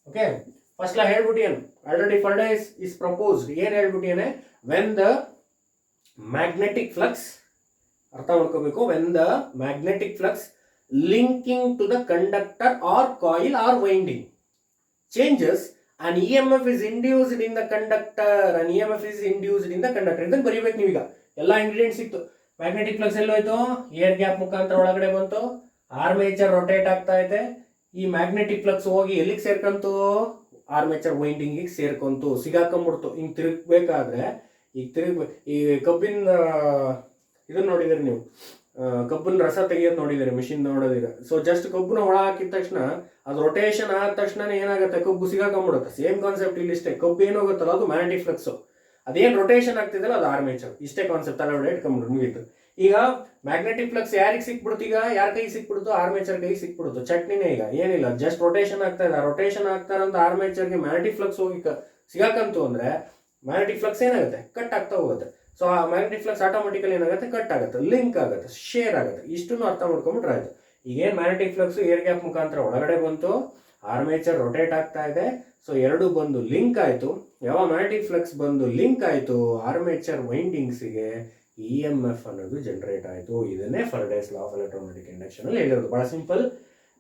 Okay, first law ಹೇಳ್ಬಿಟ್ಟಿಯೇನು already. Faraday is proposed. ಏನು ಹೇಳ್ಬಿಟ್ಟಿಯೇನೆ? When the magnetic flux, ಅರ್ಥ ಮಾಡ್ಕೋಬೇಕು, when the magnetic flux linking to the conductor or coil or winding changes, an EMF is induced in the conductor. ಇದನ್ನು ಬರೀಬೇಕು ನೀವೀಗ. ಎಲ್ಲ ingredients ಸಿಕ್ತು. Magnetic flux ಎಲ್ಲೋಯ್ತು? Air gap ಮುಖಾಂತರ ಒಳಗಡೆ ಬಂತು. ಆರ್ಮೇಚರ್ ರೊಟೇಟ್ ಆಗ್ತಾ ಇದೆ. ಈ ಮ್ಯಾಗ್ನೆಟಿಕ್ ಫ್ಲಕ್ಸ್ ಹೋಗಿ ಎಲ್ಲಿಗೆ ಸೇರ್ಕಂತು? ಆರ್ಮೇಚರ್ ವೈಂಡಿಂಗಿಗೆ ಸೇರ್ಕೊಂತು, ಸಿಗಾಕೊಂಡ್ಬಿಡ್ತು. ಹಿಂಗೆ ತಿರುಗಬೇಕಾದ್ರೆ ಈ ಕಬ್ಬಿನ ಇದನ್ನ ನೋಡಿದಿರಿ ನೀವು, ಕಬ್ಬನ್ನ ರಸ ತೆಗಿಯೋದು ನೋಡಿದಿರಿ, ಮಿಷಿನ್ ನೋಡೋದಿರ. ಸೊ ಜಸ್ಟ್ ಕಬ್ಬನ್ನ ಒಳ ಹಾಕಿದ ತಕ್ಷಣ ಅದು ರೊಟೇಷನ್ ಆದ ತಕ್ಷಣ ಏನಾಗುತ್ತೆ? ಕಬ್ಬು ಸಿಗಾಕೊಂಡ್ಬಿಡುತ್ತೆ. ಸೇಮ್ ಕಾನ್ಸೆಪ್ಟ್ ಇಲ್ಲಿ ಇಷ್ಟೇ. ಕಬ್ಬು ಏನಾಗುತ್ತಲ್ಲ ಅದು ಮ್ಯಾಗ್ನೆಟಿಕ್ ಫ್ಲಕ್ಸ್. ಅದೇನು ರೊಟೇಷನ್ ಆಗ್ತಿದೆಯಲ್ಲ ಅದು ಆರ್ಮೇಚರ್. ಇಷ್ಟೇ ಕಾನ್ಸೆಪ್ಟ್ ತಲೆ ಇಟ್ಕೊಂಡ್ಬಿಡು ಮುಗೀತು. ಈಗ ಮ್ಯಾಗ್ನೆಟಿಕ್ ಫ್ಲಕ್ಸ್ ಯಾರಿಗೆ ಸಿಕ್ಬಿಡ್ತು? ಈಗ ಯಾರ ಕೈ ಸಿಕ್ಬಿಡ್ತು? ಆರ್ಮೇಚರ್ ಕೈ ಸಿಕ್ಬಿಡ್ತು. ಚಟ್ನಿನೇ. ಈಗ ಏನಿಲ್ಲ, ಜಸ್ಟ್ ರೊಟೇಷನ್ ಆಗ್ತಾ ಇದೆ. ರೊಟೇಷನ್ ಆಗ್ತಾರಂತ ಆರ್ಮೇಚರ್ಗೆ ಮ್ಯಾಗ್ನೆಟಿಕ್ ಫ್ಲಕ್ಸ್ ಹೋಗಿ ಸಿಗಾಕಂತು ಅಂದ್ರೆ ಮ್ಯಾಗ್ನೆಟಿಕ್ ಫ್ಲಕ್ಸ್ ಏನಾಗುತ್ತೆ? ಕಟ್ ಆಗ್ತಾ ಹೋಗುತ್ತೆ. ಸೊ ಆ ಮ್ಯಾಗ್ನೆಟಿಕ್ ಫ್ಲಕ್ಸ್ ಆಟೋಮೆಟಿಕಲಿ ಏನಾಗುತ್ತೆ? ಕಟ್ ಆಗುತ್ತೆ, ಲಿಂಕ್ ಆಗುತ್ತೆ, ಶೇರ್ ಆಗುತ್ತೆ. ಇಷ್ಟನ್ನು ಅರ್ಥ ಮಾಡ್ಕೊಂಡ್ಬಿಟ್ರೆ ಆಯ್ತು. ಈಗೇನು ಮ್ಯಾಗ್ನೆಟಿಕ್ ಫ್ಲಕ್ಸ್ ಏರ್ ಗ್ಯಾಪ್ ಮುಖಾಂತರ ಒಳಗಡೆ ಬಂತು, ಆರ್ಮೇಚರ್ ರೊಟೇಟ್ ಆಗ್ತಾ ಇದೆ. ಸೊ ಎರಡು ಬಂದು ಲಿಂಕ್ ಆಯಿತು. ಯಾವ ಮ್ಯಾಗ್ನೆಟಿಕ್ ಫ್ಲಕ್ಸ್ ಬಂದು ಲಿಂಕ್ ಆಯಿತು ಆರ್ಮೇಚರ್ ವೈಂಡಿಂಗ್ಸಿಗೆ, EMF ಅನ್ನೋದು ಜನರೇಟ್ ಆಯಿತು. ಇದನ್ನೇ ಫರಡೇಸ್ ಲಾ ಆಫ್ ಎಲೆಕ್ಟ್ರೋಮ್ಯಾಗ್ನೆಟಿಕ್ ಇಂಡಕ್ಷನ್ ಅಲ್ಲಿ ಹೇಳಿರೋದು. ಬಹಳ simple.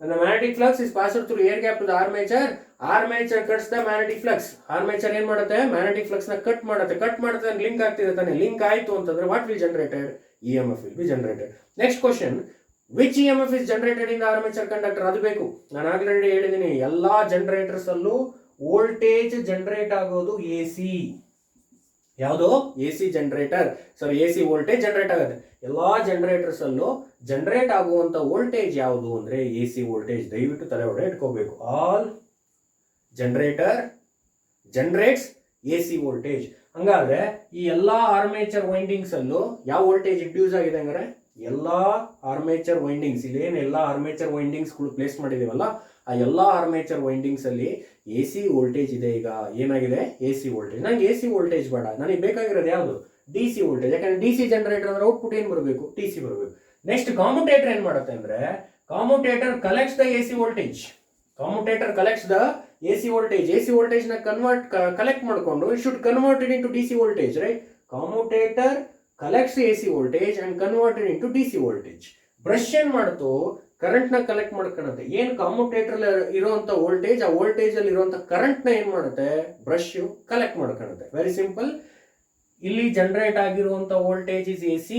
The magnetic flux is passed through air gap to the armature cuts the magnetic flux. Armature ಏನು ಮಾಡುತ್ತೆ? ಮ್ಯಾಗ್ನೆಟಿಕ್ ಫ್ಲಕ್ಸ್ ನ ಕಟ್ ಮಾಡುತ್ತೆ, ಲಿಂಕ್ ಆಗ್ತಿದೆ ತಾನೆ. ಲಿಂಕ್ ಆಯಿತು ಅಂತಂದ್ರೆ what will generated? EMF will be generated. Next question, which EMF is generated in the armature conductor? ಅದು ಬೇಕು. ನಾನು ಆಲ್ರೆಡಿ ಹೇಳಿದ್ದೀನಿ, ಎಲ್ಲಾ ಜನರೇಟರ್ಸ್ ಅಲ್ಲೂ ವೋಲ್ಟೇಜ್ ಜನರೇಟ್ ಆಗೋದು AC. ಯಾವುದು? AC generator. Sorry, AC voltage generate ಆಗುತ್ತೆ. ಎಲ್ಲಾ ಜನರೇಟರ್ಸ್ ಅಲ್ಲೂ ಜನರೇಟ್ ಆಗುವಂತ ವೋಲ್ಟೇಜ್ ಯಾವುದು ಅಂದ್ರೆ AC ವೋಲ್ಟೇಜ್. ದಯವಿಟ್ಟು ತಲೆ ಒಳಗೆ ಇಟ್ಕೋಬೇಕು. All generator generates AC voltage. ಹಂಗಾದ್ರೆ ಈ ಎಲ್ಲಾ ಆರ್ಮೇಚರ್ ವೈಂಡಿಂಗ್ಸ್ ಅಲ್ಲೂ ಯಾವ ವೋಲ್ಟೇಜ್ ಇಂಡ್ಯೂಸ್ ಆಗಿದೆ ಅಂದ್ರೆ ಎಲ್ಲಾ ಆರ್ಮೇಚರ್ ವೈಂಡಿಂಗ್ಸ್, ಇಲ್ಲೇನು ಎಲ್ಲಾ ಆರ್ಮೇಚರ್ ವೈಂಡಿಂಗ್ಸ್ ಪ್ಲೇಸ್ ಮಾಡಿದೀವಲ್ಲ, ಆ ಎಲ್ಲಾ ಆರ್ಮೇಚರ್ ವೈಂಡಿಂಗ್ಸ್ ಅಲ್ಲಿ AC ವೋಲ್ಟೇಜ್ ಇದೆ. ಈಗ ಏನಾಗಿದೆ? AC voltage. ನಂಗೆ AC ವೋಲ್ಟೇಜ್ ಬೇಡ, ನನಗೆ ಬೇಕಾಗಿರೋದು ಯಾವುದು? DC voltage. ಯಾಕಂದ್ರೆ DC ಜನರೇಟರ್ ಅಂದ್ರೆ ಔಟ್ಪುಟ್ ಏನು ಬರಬೇಕು? TC ಬರಬೇಕು. ನೆಕ್ಸ್ಟ್ ಕಾಮ್ಯುಟೇಟರ್ ಏನ್ ಮಾಡುತ್ತೆ ಅಂದ್ರೆ, commutator collects the AC voltage. Commutator collects the AC voltage. AC voltage ನ ಕಲೆಕ್ಟ್ ಮಾಡಿಕೊಂಡು it should convert it into DC voltage, right? Commutator collects AC voltage and convert it into DC voltage. Brush ಏನ್ ಮಾಡ್ತು? Current ನ collect ಮಾಡ್ಕೊಳುತ್ತೆ. ಏನ್ commutator ಇರುವಂತ voltage, ಆ voltage ಅಲ್ಲಿ ಇರುವಂತ ಕರೆಂಟ್ ನ ಏನ್ ಮಾಡುತ್ತೆ? ಬ್ರಷ್ ಕಲೆಕ್ಟ್ ಮಾಡ್ಕೊಳುತ್ತೆ. Very simple. ಇಲ್ಲಿ ಜನರೇಟ್ ಆಗಿರುವಂತ voltage is AC.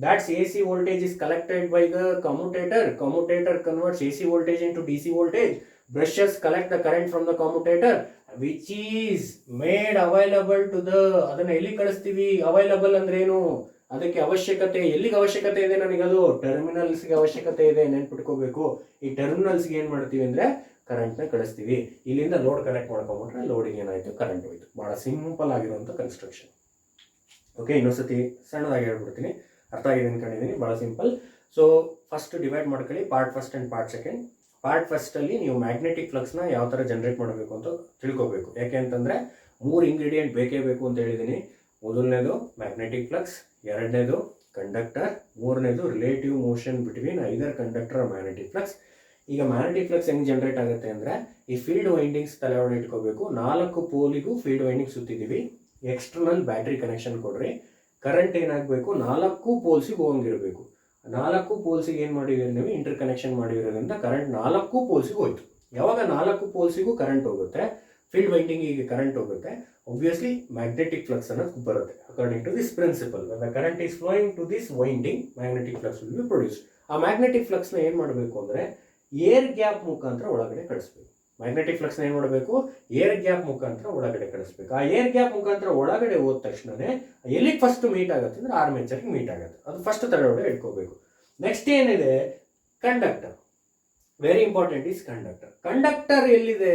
That's AC voltage is collected by the commutator. Commutator converts AC voltage into DC voltage. Brushes collect the current from the commutator, which is made available to the, ಅದನ್ನ ಎಲ್ಲಿ ಕಳಿಸ್ತೀವಿ? Available ಅಂದ್ರೆ ಏನು? ಅದಕ್ಕೆ ಅವಶ್ಯಕತೆ, ಎಲ್ಲಿಗೆ ಅವಶ್ಯಕತೆ ಇದೆ ನನಗೆ? ಅದು ಟರ್ಮಿನಲ್ಸ್ಗೆ ಅವಶ್ಯಕತೆ ಇದೆ, ನೆನ್ಪಿಟ್ಕೋಬೇಕು. ಈ ಟರ್ಮಿನಲ್ಸ್ಗೆ ಏನ್ ಮಾಡ್ತೀವಿ ಅಂದ್ರೆ ಕರೆಂಟ್ ನ ಕಳಿಸ್ತೀವಿ. ಇಲ್ಲಿಂದ ಲೋಡ್ ಕನೆಕ್ಟ್ ಮಾಡ್ಕೊಂಡ್ಬಿಟ್ರೆ ಲೋಡಿಗೆ ಏನಾಯ್ತು? ಕರೆಂಟ್ ಹೋಯ್ತು. ಬಹಳ ಸಿಂಪಲ್ ಆಗಿರುವಂತ ಕನ್ಸ್ಟ್ರಕ್ಷನ್. ಓಕೆ, ಇನ್ನೊಂದ್ಸತಿ ಸಣ್ಣದಾಗಿ ಹೇಳ್ಬಿಡ್ತೀನಿ. ಅರ್ಥ ಆಗಿದೆ ಅನ್ಕೊಂಡಿದ್ದೀನಿ. ಬಹಳ ಸಿಂಪಲ್. ಸೊ ಫಸ್ಟ್ ಡಿವೈಡ್ ಮಾಡ್ಕೊಳ್ಳಿ, part first and part second. Part first ಅಲ್ಲಿ ನೀವು ಮ್ಯಾಗ್ನೆಟಿಕ್ ಫ್ಲಕ್ಸ್ ನ ಯಾವ ತರ ಜನರೇಟ್ ಮಾಡಬೇಕು ಅಂತ ತಿಳ್ಕೋಬೇಕು. ಯಾಕೆ ಅಂತಂದ್ರೆ 3 ಇಂಗ್ರೀಡಿಯೆಂಟ್ ಬೇಕೇ ಬೇಕು ಅಂತ ಹೇಳಿದ್ದೀನಿ. ಮೊದಲನೇದು ಮ್ಯಾಗ್ನೆಟಿಕ್ ಫ್ಲಕ್ಸ್, ಎರಡನೇದು ಕಂಡಕ್ಟರ್, ಮೂರನೇದು relative motion between either conductor magnetic flux. ಈಗ ಮ್ಯಾಗ್ನೆಟಿಕ್ ಫ್ಲಕ್ಸ್ ಹೆಂಗ್ ಜನರೇಟ್ ಆಗುತ್ತೆ ಅಂದ್ರೆ, ಈ ಫೀಲ್ಡ್ ವೈಂಡಿಂಗ್ಸ್ ತಲೆ ಒಳಗೆ ಇಟ್ಕೋಬೇಕು. 4 ಪೋಲಿಗೂ ಫೀಲ್ಡ್ ವೈಂಡಿಂಗ್ ಸುತ್ತಿದ್ದೀವಿ. ಎಕ್ಸ್ಟರ್ನಲ್ ಬ್ಯಾಟ್ರಿ ಕನೆಕ್ಷನ್ ಕೊಡ್ರಿ. ಕರೆಂಟ್ ಏನಾಗಬೇಕು? 4 ಪೋಲ್ಸಿಗೆ ಹೋಗಂಗಿರಬೇಕು. 4 ಪೋಲ್ಸಿಗೆ ಏನು ಮಾಡಿದ್ದೀರಿ ನೀವು? ಇಂಟರ್ ಕನೆಕ್ಷನ್ ಮಾಡಿರೋದ್ರಿಂದ ಕರೆಂಟ್ 4 ಪೋಲ್ಸಿಗೆ ಹೋಯ್ತು. ಯಾವಾಗ 4 ಪೋಲ್ಸಿಗೂ ಕರೆಂಟ್ ಹೋಗುತ್ತೆ, ಫೀಲ್ಡ್ ವೈಂಡಿಂಗಿಗೆ ಕರೆಂಟ್ ಹೋಗುತ್ತೆ, obviously magnetic flux ಅನ್ನೋದು ಬರುತ್ತೆ. According to this principle, when the current is flowing to this winding, magnetic flux will be produced. ಆ ಮ್ಯಾಗ್ನೆಟಿಕ್ ಫ್ಲಕ್ಸ್ ನ ಏನ್ ಮಾಡಬೇಕು ಅಂದ್ರೆ ಏರ್ ಗ್ಯಾಪ್ ಮುಖಾಂತರ ಒಳಗಡೆ ಕಳಿಸ್ಬೇಕು. ಮ್ಯಾಗ್ನೆಟಿಕ್ ಫ್ಲಕ್ಸ್ನ ಏನು ಮಾಡಬೇಕು, ಏರ್ ಗ್ಯಾಪ್ ಮುಖಾಂತರ ಒಳಗಡೆ ಕಳಿಸ್ಬೇಕು. ಆ ಏರ್ ಗ್ಯಾಪ್ ಮುಖಾಂತರ ಒಳಗಡೆ ಹೋದ ತಕ್ಷಣನೇ ಎಲ್ಲಿಗೆ ಫಸ್ಟ್ ಮೀಟ್ ಆಗುತ್ತೆ ಅಂದ್ರೆ ಆರ್ಮೇಚರ್ಗೆ ಮೀಟ್ ಆಗುತ್ತೆ. ಅದು ಫಸ್ಟ್ ತಡೆಯೊಳಗೆ ಇಟ್ಕೋಬೇಕು. ನೆಕ್ಸ್ಟ್ ಏನಿದೆ, conductor. Very important is conductor. Conductor ಎಲ್ಲಿದೆ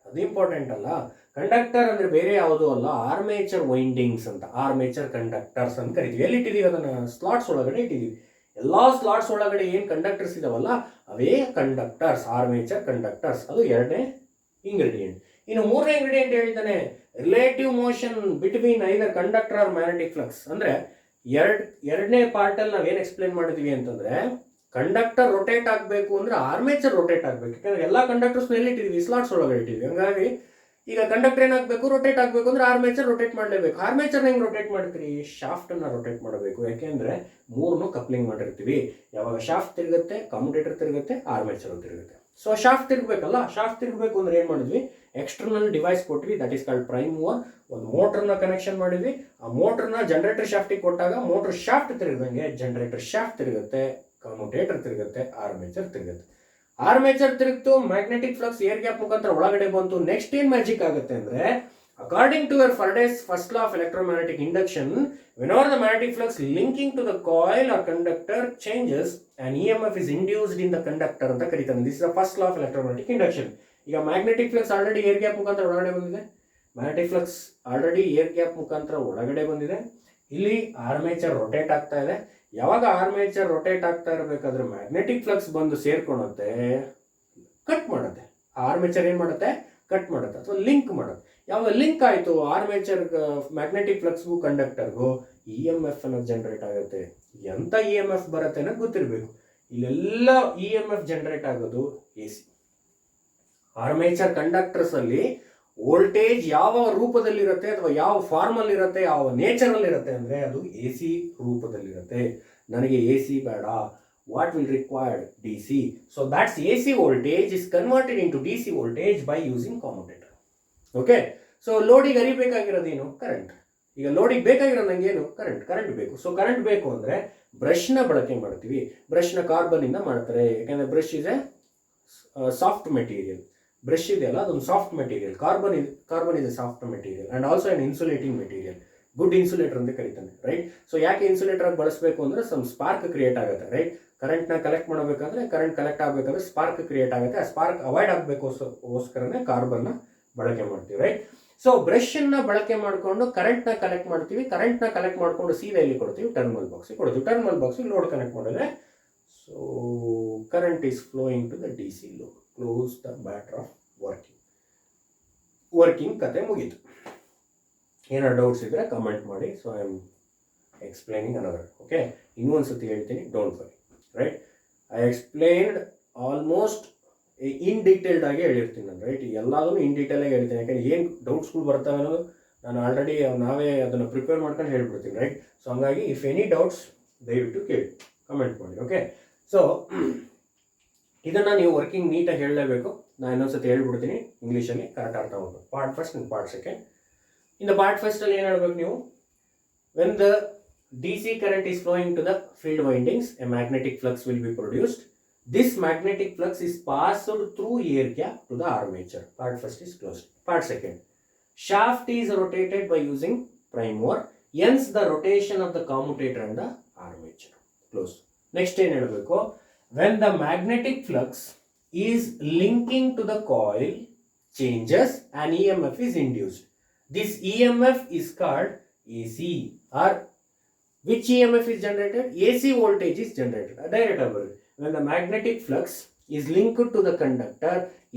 ಅದು ಇಂಪಾರ್ಟೆಂಟ್ ಅಲ್ಲ. ಕಂಡಕ್ಟರ್ ಅಂದ್ರೆ ಬೇರೆ ಯಾವುದೂ ಅಲ್ಲ, ಆರ್ಮೇಚರ್ ವೈಂಡಿಂಗ್ಸ್ ಅಂತ, ಆರ್ಮೇಚರ್ ಕಂಡಕ್ಟರ್ಸ್ ಅಂತ ಕರಿತೀವಿ. ಎಲ್ಲಿ ಇಟ್ಟಿದ್ದೀವಿ ಅದನ್ನ ಸ್ಲಾಟ್ಸ್ ಒಳಗಡೆ ಇಟ್ಟಿದ್ದೀವಿ. ಎಲ್ಲಾ ಸ್ಲಾಟ್ಸ್ ಒಳಗಡೆ ಏನು ಕಂಡಕ್ಟರ್ಸ್ ಇದಾವಲ್ಲ ಅವೇ ಕಂಡಕ್ಟರ್ಸ್, ಆರ್ಮೇಚರ್ ಕಂಡಕ್ಟರ್ಸ್. ಅದು ಎರಡನೇ ಇಂಗ್ರೀಡಿಯೆಂಟ್. ಇನ್ನು ಮೂರನೇ ಇಂಗ್ರೀಡಿಯೆಂಟ್ ಹೇಳ್ತಾನೆ, relative motion between either conductor or magnetic flux. ಅಂದ್ರೆ ಎರಡನೇ ಪಾರ್ಟಲ್ಲಿ ನಾವೇನು ಎಕ್ಸ್ಪ್ಲೇನ್ ಮಾಡಿದ್ವಿ ಅಂತಂದ್ರೆ, ಕಂಡಕ್ಟರ್ ರೊಟೇಟ್ ಆಗಬೇಕು ಅಂದ್ರೆ ಆರ್ಮೇಚರ್ ರೊಟೇಟ್ ಆಗಬೇಕು. ಯಾಕಂದ್ರೆ ಎಲ್ಲ ಕಂಡಕ್ಟರ್ಸ್ ಎಲ್ಲಿ ಇಟ್ಟಿದ್ವಿ, ಸ್ಲಾಟ್ಸ್ ಒಳಗಡೆ ಇಟ್ಟಿದ್ವಿ. ಹಂಗಾಗಿ ಈಗ ಕಂಡಕ್ಟರ್ ಏನಾಗಬೇಕು, ರೊಟೇಟ್ ಆಗಬೇಕು ಅಂದ್ರೆ ಆರ್ಮೇಚರ್ ರೊಟೇಟ್ ಮಾಡಲೇಬೇಕು. ಆರ್ಮೇಚರ್ ಹೆಂಗೆ ರೊಟೇಟ್ ಮಾಡ್ತೀರಿ, ಶಾಫ್ಟ್ ಅನ್ನ ರೊಟೇಟ್ ಮಾಡಬೇಕು. ಯಾಕೆಂದ್ರೆ ಮೂರನ್ನು ಕಪ್ಲಿಂಗ್ ಮಾಡಿರ್ತೀವಿ. ಯಾವಾಗ ಶಾಫ್ಟ್ ತಿರುಗುತ್ತೆ, ಕಮ್ಯುಟೇಟರ್ ತಿರುಗುತ್ತೆ, ಆರ್ಮೇಚರ್ ತಿರುಗುತ್ತೆ. ಸೊ ಶಾಫ್ಟ್ ತಿರುಗಬೇಕಲ್ಲ, ಶಾಫ್ಟ್ ತಿರುಗಬೇಕು ಅಂದ್ರೆ ಏನ್ ಮಾಡಿದ್ವಿ, ಎಕ್ಸ್ಟರ್ನಲ್ ಡಿವೈಸ್ ಕೊಟ್ವಿ, that is called prime mover. ಒಂದು ಮೋಟರ್ನ ಕನೆಕ್ಷನ್ ಮಾಡಿದ್ವಿ. ಆ ಮೋಟರ್ನ ಜನರೇಟರ್ ಶಾಫ್ಟಿಗೆ ಕೊಟ್ಟಾಗ ಮೋಟರ್ ಶಾಫ್ಟ್ ತಿರುಗದಂಗೆ ಜನರೇಟರ್ ಶಾಫ್ಟ್ ತಿರುಗುತ್ತೆ, ಕಮ್ಯುಟೇಟರ್ ತಿರುಗುತ್ತೆ, ಆರ್ಮೇಚರ್ ತಿರುಗುತ್ತೆ. ಆರ್ಮೇಚರ್ ತಿರುಗ್ತು, ಮ್ಯಾಗ್ನೆಟಿಕ್ ಫ್ಲಕ್ಸ್ ಏರ್ ಗ್ಯಾಪ್ ಮುಖಾಂತರ ಒಳಗಡೆ ಬಂತು. ನೆಕ್ಸ್ಟ್ ಏನ್ ಮ್ಯಾಜಿಕ್ ಆಗುತ್ತೆ ಅಂದ್ರೆ, according to your Faraday's first law of electromagnetic induction, whenever the magnetic flux linking to the coil or conductor changes, an EMF is induced in the conductor ಅಂತ ಕರೀತಾರೆ. This is the first law of electromagnetic induction. ಈಗ magnetic flux already air gap ಮುಖಾಂತರ ಒಳಗಡೆ ಬಂದಿದೆ. Magnetic flux already air gap ಮುಖಾಂತರ ಒಳಗಡೆ ಬಂದಿದೆ. ಇಲ್ಲಿ ಆರ್ಮೇಚರ್ ರೊಟೇಟ್ ಆಗ್ತಾ ಇದೆ. ಯಾವಾಗ ಆರ್ಮೇಚರ್ ರೊಟೇಟ್ ಆಗ್ತಾ ಇರಬೇಕಾದ್ರೆ ಮ್ಯಾಗ್ನೆಟಿಕ್ ಫ್ಲಕ್ಸ್ ಬಂದು ಸೇರ್ಕೊಳುತ್ತೆ, ಕಟ್ ಮಾಡುತ್ತೆ. ಆರ್ಮೇಚರ್ ಏನ್ ಮಾಡುತ್ತೆ, ಕಟ್ ಮಾಡುತ್ತೆ ಅಥವಾ ಲಿಂಕ್ ಮಾಡುತ್ತೆ. ಯಾವಾಗ ಲಿಂಕ್ ಆಯಿತು ಆರ್ಮೇಚರ್ ಮ್ಯಾಗ್ನೆಟಿಕ್ ಫ್ಲಕ್ಸ್ಗೂ ಕಂಡಕ್ಟರ್ಗೂ, ಇ ಎಮ್ ಎಫ್ ಅನ್ನೋದು ಜನರೇಟ್ ಆಗುತ್ತೆ. ಎಂತ ಇ ಎಮ್ ಎಫ್ ಬರುತ್ತೆ ಅನ್ನೋದು ಗೊತ್ತಿರಬೇಕು. ಇಲ್ಲೆಲ್ಲ ಇ ಎಮ್ ಎಫ್ ಜನರೇಟ್ ಆಗೋದು ಎ ಸಿ. ಆರ್ಮೇಚರ್ ಕಂಡಕ್ಟರ್ಸ್ ಅಲ್ಲಿ ವೋಲ್ಟೇಜ್ ಯಾವ ರೂಪದಲ್ಲಿರುತ್ತೆ ಅಥವಾ ಯಾವ ಫಾರ್ಮಲ್ಲಿ ಇರುತ್ತೆ, ಯಾವ ನೇಚರಲ್ಲಿ ಇರುತ್ತೆ ಅಂದ್ರೆ ಅದು ಎ ಸಿ ರೂಪದಲ್ಲಿರುತ್ತೆ. ನನಗೆ ಎ ಸಿ ಬೇಡ, what will require DC. So that's AC voltage is converted into DC voltage by using commutator. Okay, so ಲೋಡಿಗೆ ಹರಿಬೇಕಾಗಿರೋದೇನು, ಕರೆಂಟ್. ಈಗ ಲೋಡಿಗೆ ಬೇಕಾಗಿರೋ ನಂಗೆ ಏನು, ಕರೆಂಟ್ ಬೇಕು. ಸೊ ಕರೆಂಟ್ ಬೇಕು ಅಂದ್ರೆ ಬ್ರಷ್ನ ಬಳಕೆ ಮಾಡ್ತೀವಿ. ಬ್ರಷ್ನ ಕಾರ್ಬನ್ ಇಂದ ಮಾಡ್ತಾರೆ. ಯಾಕಂದ್ರೆ brush is A soft material. Brush ಇದೆಯಲ್ಲ ಅದೊಂದು soft material. Carbon is A soft material and also an insulating material. Good insulator ಅಂತ ಕರೀತಾನೆ, ರೈಟ್. ಸೊ ಯಾಕೆ ಇನ್ಸುಲೇಟರ್ ಆಗಿ ಬಳಸಬೇಕು ಅಂದ್ರೆ ಸಮ್ ಸ್ಪಾರ್ಕ್ ಕ್ರಿಯೇಟ್ ಆಗುತ್ತೆ, ರೈಟ್. ಕರೆಂಟ್ನ ಕಲೆಕ್ಟ್ ಮಾಡಬೇಕಂದ್ರೆ, ಕರೆಂಟ್ ಕಲೆಕ್ಟ್ ಆಗಬೇಕಂದ್ರೆ ಸ್ಪಾರ್ಕ್ ಕ್ರಿಯೇಟ್ ಆಗುತ್ತೆ. ಆ ಸ್ಪಾರ್ಕ್ ಅವಾಯ್ಡ್ ಆಗಬೇಕೋಸ್ಕರನೇ ಕಾರ್ಬನ್ನ ಬಳಕೆ ಮಾಡ್ತೀವಿ, ರೈಟ್. ಸೊ ಬ್ರಷ್ ಅನ್ನ ಬಳಕೆ ಮಾಡಿಕೊಂಡು ಕರೆಂಟ್ನ ಕಲೆಕ್ಟ್ ಮಾಡ್ತೀವಿ. ಕರೆಂಟ್ನ ಕಲೆಕ್ಟ್ ಮಾಡಿಕೊಂಡು ಸೀದಾ ಎಲ್ಲಿ ಕೊಡ್ತೀವಿ, ಟರ್ಮಿನಲ್ ಬಾಕ್ಸಿಗೆ ಕೊಡ್ತೀವಿ. ಟರ್ಮಿನಲ್ ಬಾಕ್ಸಿಗೆ ಲೋಡ್ ಕನೆಕ್ಟ್ ಮಾಡಿದ್ರೆ so current is flowing to the D C load. Close the matter of working ಕತೆ ಮುಗೀತು. ಏನಾದ್ರು ಡೌಟ್ಸ್ ಇದ್ರೆ ಕಮೆಂಟ್ ಮಾಡಿ. So I am explaining another. Okay, ಇನ್ನೊಂದು ಸತಿ ಹೇಳ್ತೀನಿ, don't worry, right. I explained almost in detailed ಆಗಿ ಹೇಳಿರ್ತೀನಿ ನಾನು, ರೈಟ್. ಎಲ್ಲದನ್ನು ಇನ್ ಡೀಟೇಲ್ ಆಗಿ ಹೇಳ್ತೀನಿ. ಯಾಕಂದ್ರೆ ಏನು ಡೌಟ್ಸ್ಗಳು ಬರ್ತವೆ ಅನ್ನೋದು ನಾನು ಆಲ್ರೆಡಿ ನಾವೇ ಅದನ್ನು ಪ್ರಿಪೇರ್ ಮಾಡ್ಕೊಂಡು ಹೇಳ್ಬಿಡ್ತೀನಿ, ರೈಟ್. ಸೊ ಹಂಗಾಗಿ ಇಫ್ ಎನಿ ಡೌಟ್ಸ್ ದಯವಿಟ್ಟು ಕೇಳಿ, ಕಮೆಂಟ್ ಮಾಡಿ. ಓಕೆ, ಸೊ ಇದನ್ನು ನೀವು ವರ್ಕಿಂಗ್ ನೀಟಾಗಿ ಹೇಳಲೇಬೇಕು. ನಾನು ಇನ್ನೊಂದ್ಸತಿ ಹೇಳ್ಬಿಡ್ತೀನಿ ಇಂಗ್ಲೀಷಲ್ಲಿ, ಕರೆಕ್ಟ್ ಅರ್ಥ ಮಾಡ್ಬೇಕು. Part first and part second. In the part ಫಸ್ಟಲ್ಲಿ ಏನು ಹೇಳ್ಬೇಕು ನೀವು, when the DC current is flowing to the field windings, a magnetic flux will be produced. This magnetic flux is passed through air gap to the armature. Part first is closed. Part second, shaft is rotated by using prime mover. Hence the rotation of the commutator and the armature. Close. Next ಏನು ಹೇಳಬೇಕು, when the magnetic flux is linking to the coil changes, an EMF is induced. This EMF is called AC, or which EMF is generated? AC voltage is generated. Direct. When the magnetic flux is linked to the conductor,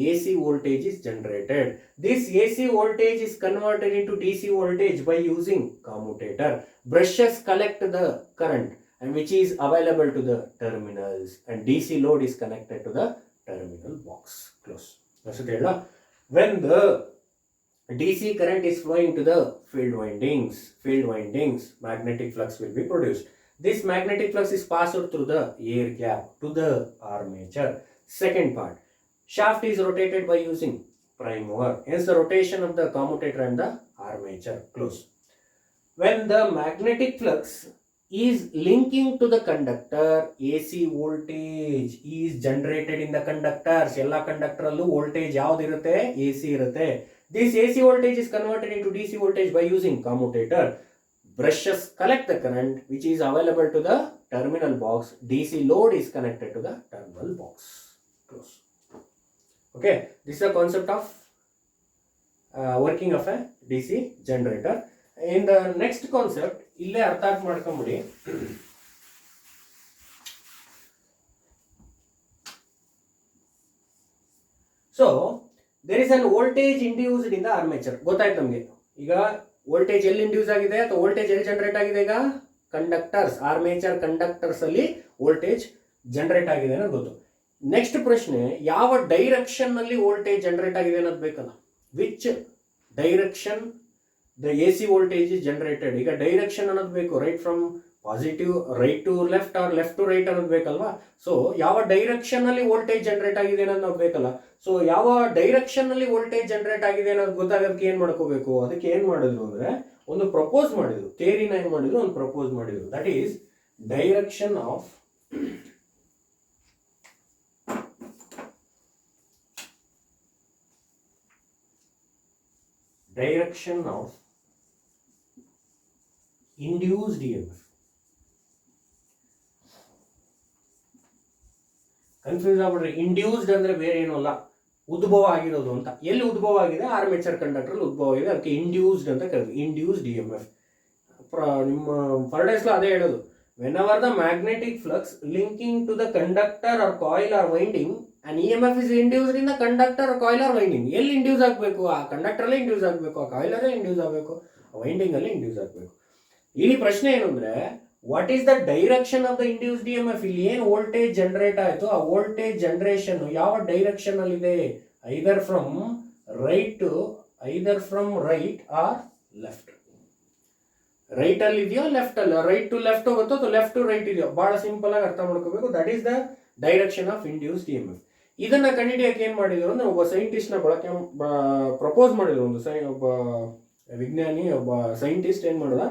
AC voltage is generated. This AC voltage is converted into DC voltage by using commutator. Brushes collect the current and which is available to the terminals, and DC load is connected to the terminal box. Close. When the DC current is flowing to the field windings, magnetic flux will be produced. This magnetic flux is passed through the air gap to the armature. Second part, shaft is rotated by using prime mover. Hence the rotation of the commutator and the armature. Close. When the magnetic flux is linking to the conductor, AC voltage is generated in the conductors. ಎಲ್ಲ conductor ಅಲ್ಲೂ voltage ಯಾವ್ದು ಇರುತ್ತೆ? AC ಇರುತ್ತೆ. This AC voltage is converted into DC voltage by using commutator. Brushes collect the current which is available to the terminal box. DC load is connected to the terminal box. Close. Okay, this is the concept of working of a DC generator. In the next concept, ಇಲ್ಲೇ ಅರ್ಥ ಮಾಡ್ಕೊಂಬಿಡಿ. So there is an voltage induced in the armature. ಗೊತ್ತಾಯ್ತು ನಮಗೆ. ಈಗ voltage ಎಲ್ಲಿ induce ಆಗಿದೆ ಅಥವಾ voltage ಎಲ್ಲಿ ಜನರೇಟ್ ಆಗಿದೆ? ಈಗ ಕಂಡಕ್ಟರ್ಸ್, ಆರ್ಮೇಚರ್ ಕಂಡಕ್ಟರ್ಸ್ ಅಲ್ಲಿ ವೋಲ್ಟೇಜ್ ಜನರೇಟ್ ಆಗಿದೆ ಅನ್ನೋದು ಗೊತ್ತು. ನೆಕ್ಸ್ಟ್ ಪ್ರಶ್ನೆ, ಯಾವ ಡೈರೆಕ್ಷನ್ ನಲ್ಲಿ ವೋಲ್ಟೇಜ್ ಜನರೇಟ್ ಆಗಿದೆ ಅನ್ನೋದು ಬೇಕಲ್ಲ. Which direction the AC voltage is generated. ಈಗ ಡೈರೆಕ್ಷನ್ ಅನ್ನೋದು ಬೇಕು. Right from positive, right to left or left to right ಅನ್ನೋದು ಬೇಕಲ್ವಾ. ಸೊ ಯಾವ ಡೈರೆಕ್ಷನ್ ಅಲ್ಲಿ ವೋಲ್ಟೇಜ್ ಜನರೇಟ್ ಆಗಿದೆ ಅನ್ನೋದು ನಾವು ಬೇಕಲ್ಲ. ಸೊ ಯಾವ ಡೈರೆಕ್ಷನ್ ಅಲ್ಲಿ ವೋಲ್ಟೇಜ್ ಜನರೇಟ್ ಆಗಿದೆ ಅನ್ನೋದು ಗೊತ್ತಾಗೋದಕ್ಕೆ ಏನ್ ಮಾಡ್ಕೋಬೇಕು? ಅದಕ್ಕೆ ಏನ್ ಮಾಡಿದ್ರು ಅಂದ್ರೆ ಒಂದು ಪ್ರಪೋಸ್ ಮಾಡಿದ್ರು, ಥಿಯರಿನ ಏನ್ ಮಾಡಿದ್ರು, ಒಂದು ಪ್ರಪೋಸ್ ಮಾಡಿದ್ರು. That is direction of induced EMF. Confuse ಆಗ್ಬಿಟ್ರೆ, ಇಂಡ್ಯೂಸ್ಡ್ ಅಂದ್ರೆ ಬೇರೆ ಏನೂ ಅಲ್ಲ, ಉದ್ಭವ ಆಗಿರೋದು ಅಂತ. ಎಲ್ಲಿ ಉದ್ಭವ ಆಗಿದೆ? ಆರ್ಮೇಚರ್ ಕಂಡಕ್ಟರ್ ಉದ್ಭವ ಆಗಿದೆ, ಅದಕ್ಕೆ ಇಂಡ್ಯೂಸ್ಡ್ ಅಂತ ಕರೀತೀವಿ. Induced EMF. ನಿಮ್ಮ ಫರಡೇಸ್ ಲಾ ಅದೇ ಹೇಳೋದು, whenever the magnetic flux linking to the conductor or coil or winding an EMF is induced in the conductor or coil or winding. ಎಲ್ಲಿ induce ಆಗಬೇಕು? ಆ ಕಂಡಕ್ಟರ್ ಅಲ್ಲೇ induce ಆಗಬೇಕು, ಆ coil ಅಲ್ಲೇ ಇಂಡ್ಯೂಸ್ ಆಗಬೇಕು, ಆ ವೈಂಡಿಂಗ್ ಅಲ್ಲೇ ಇಂಡ್ಯೂಸ್ ಆಗಬೇಕು. ಇಲ್ಲಿ ಪ್ರಶ್ನೆ ಏನು ಅಂದ್ರೆ, what is the direction of the induced EMF? ಇಲ್ಲಿ ಏನು ವೋಲ್ಟೇಜ್ ಜನರೇಟ್ ಆಯಿತು, ಆ ವೋಲ್ಟೇಜ್ ಜನರೇಷನ್ ಯಾವ ಡೈರೆಕ್ಷನ್ ಅಲ್ಲಿ ಇದೆ? Either from right or left. Right ಅಲ್ಲಿ ಇದೆಯೋ ಲೆಫ್ಟ್ ಅಲ್ಲ? ರೈಟ್ ಟು ಲೆಫ್ಟ್ ಹೋಗುತ್ತೋ ಅಥವಾ ಲೆಫ್ಟ್ ಟು ರೈಟ್ ಇದೆಯೋ? ಬಹಳ ಸಿಂಪಲ್ ಆಗಿ ಅರ್ಥ ಮಾಡ್ಕೋಬೇಕು. That is the direction of induced EMF. ಇದನ್ನ ಕಂಡುಹಿಡಿಯಕ್ಕೆ ಏನ್ ಮಾಡಿದ್ರು ಅಂದ್ರೆ, ಒಬ್ಬ ಸೈಂಟಿಸ್ಟ್ ನ ಬಳಕೆ ಪ್ರಪೋಸ್ ಮಾಡಿದ್ರು. ಒಬ್ಬ ವಿಜ್ಞಾನಿ, ಒಬ್ಬ ಸೈಂಟಿಸ್ಟ್ ಏನ್ ಮಾಡಿದ,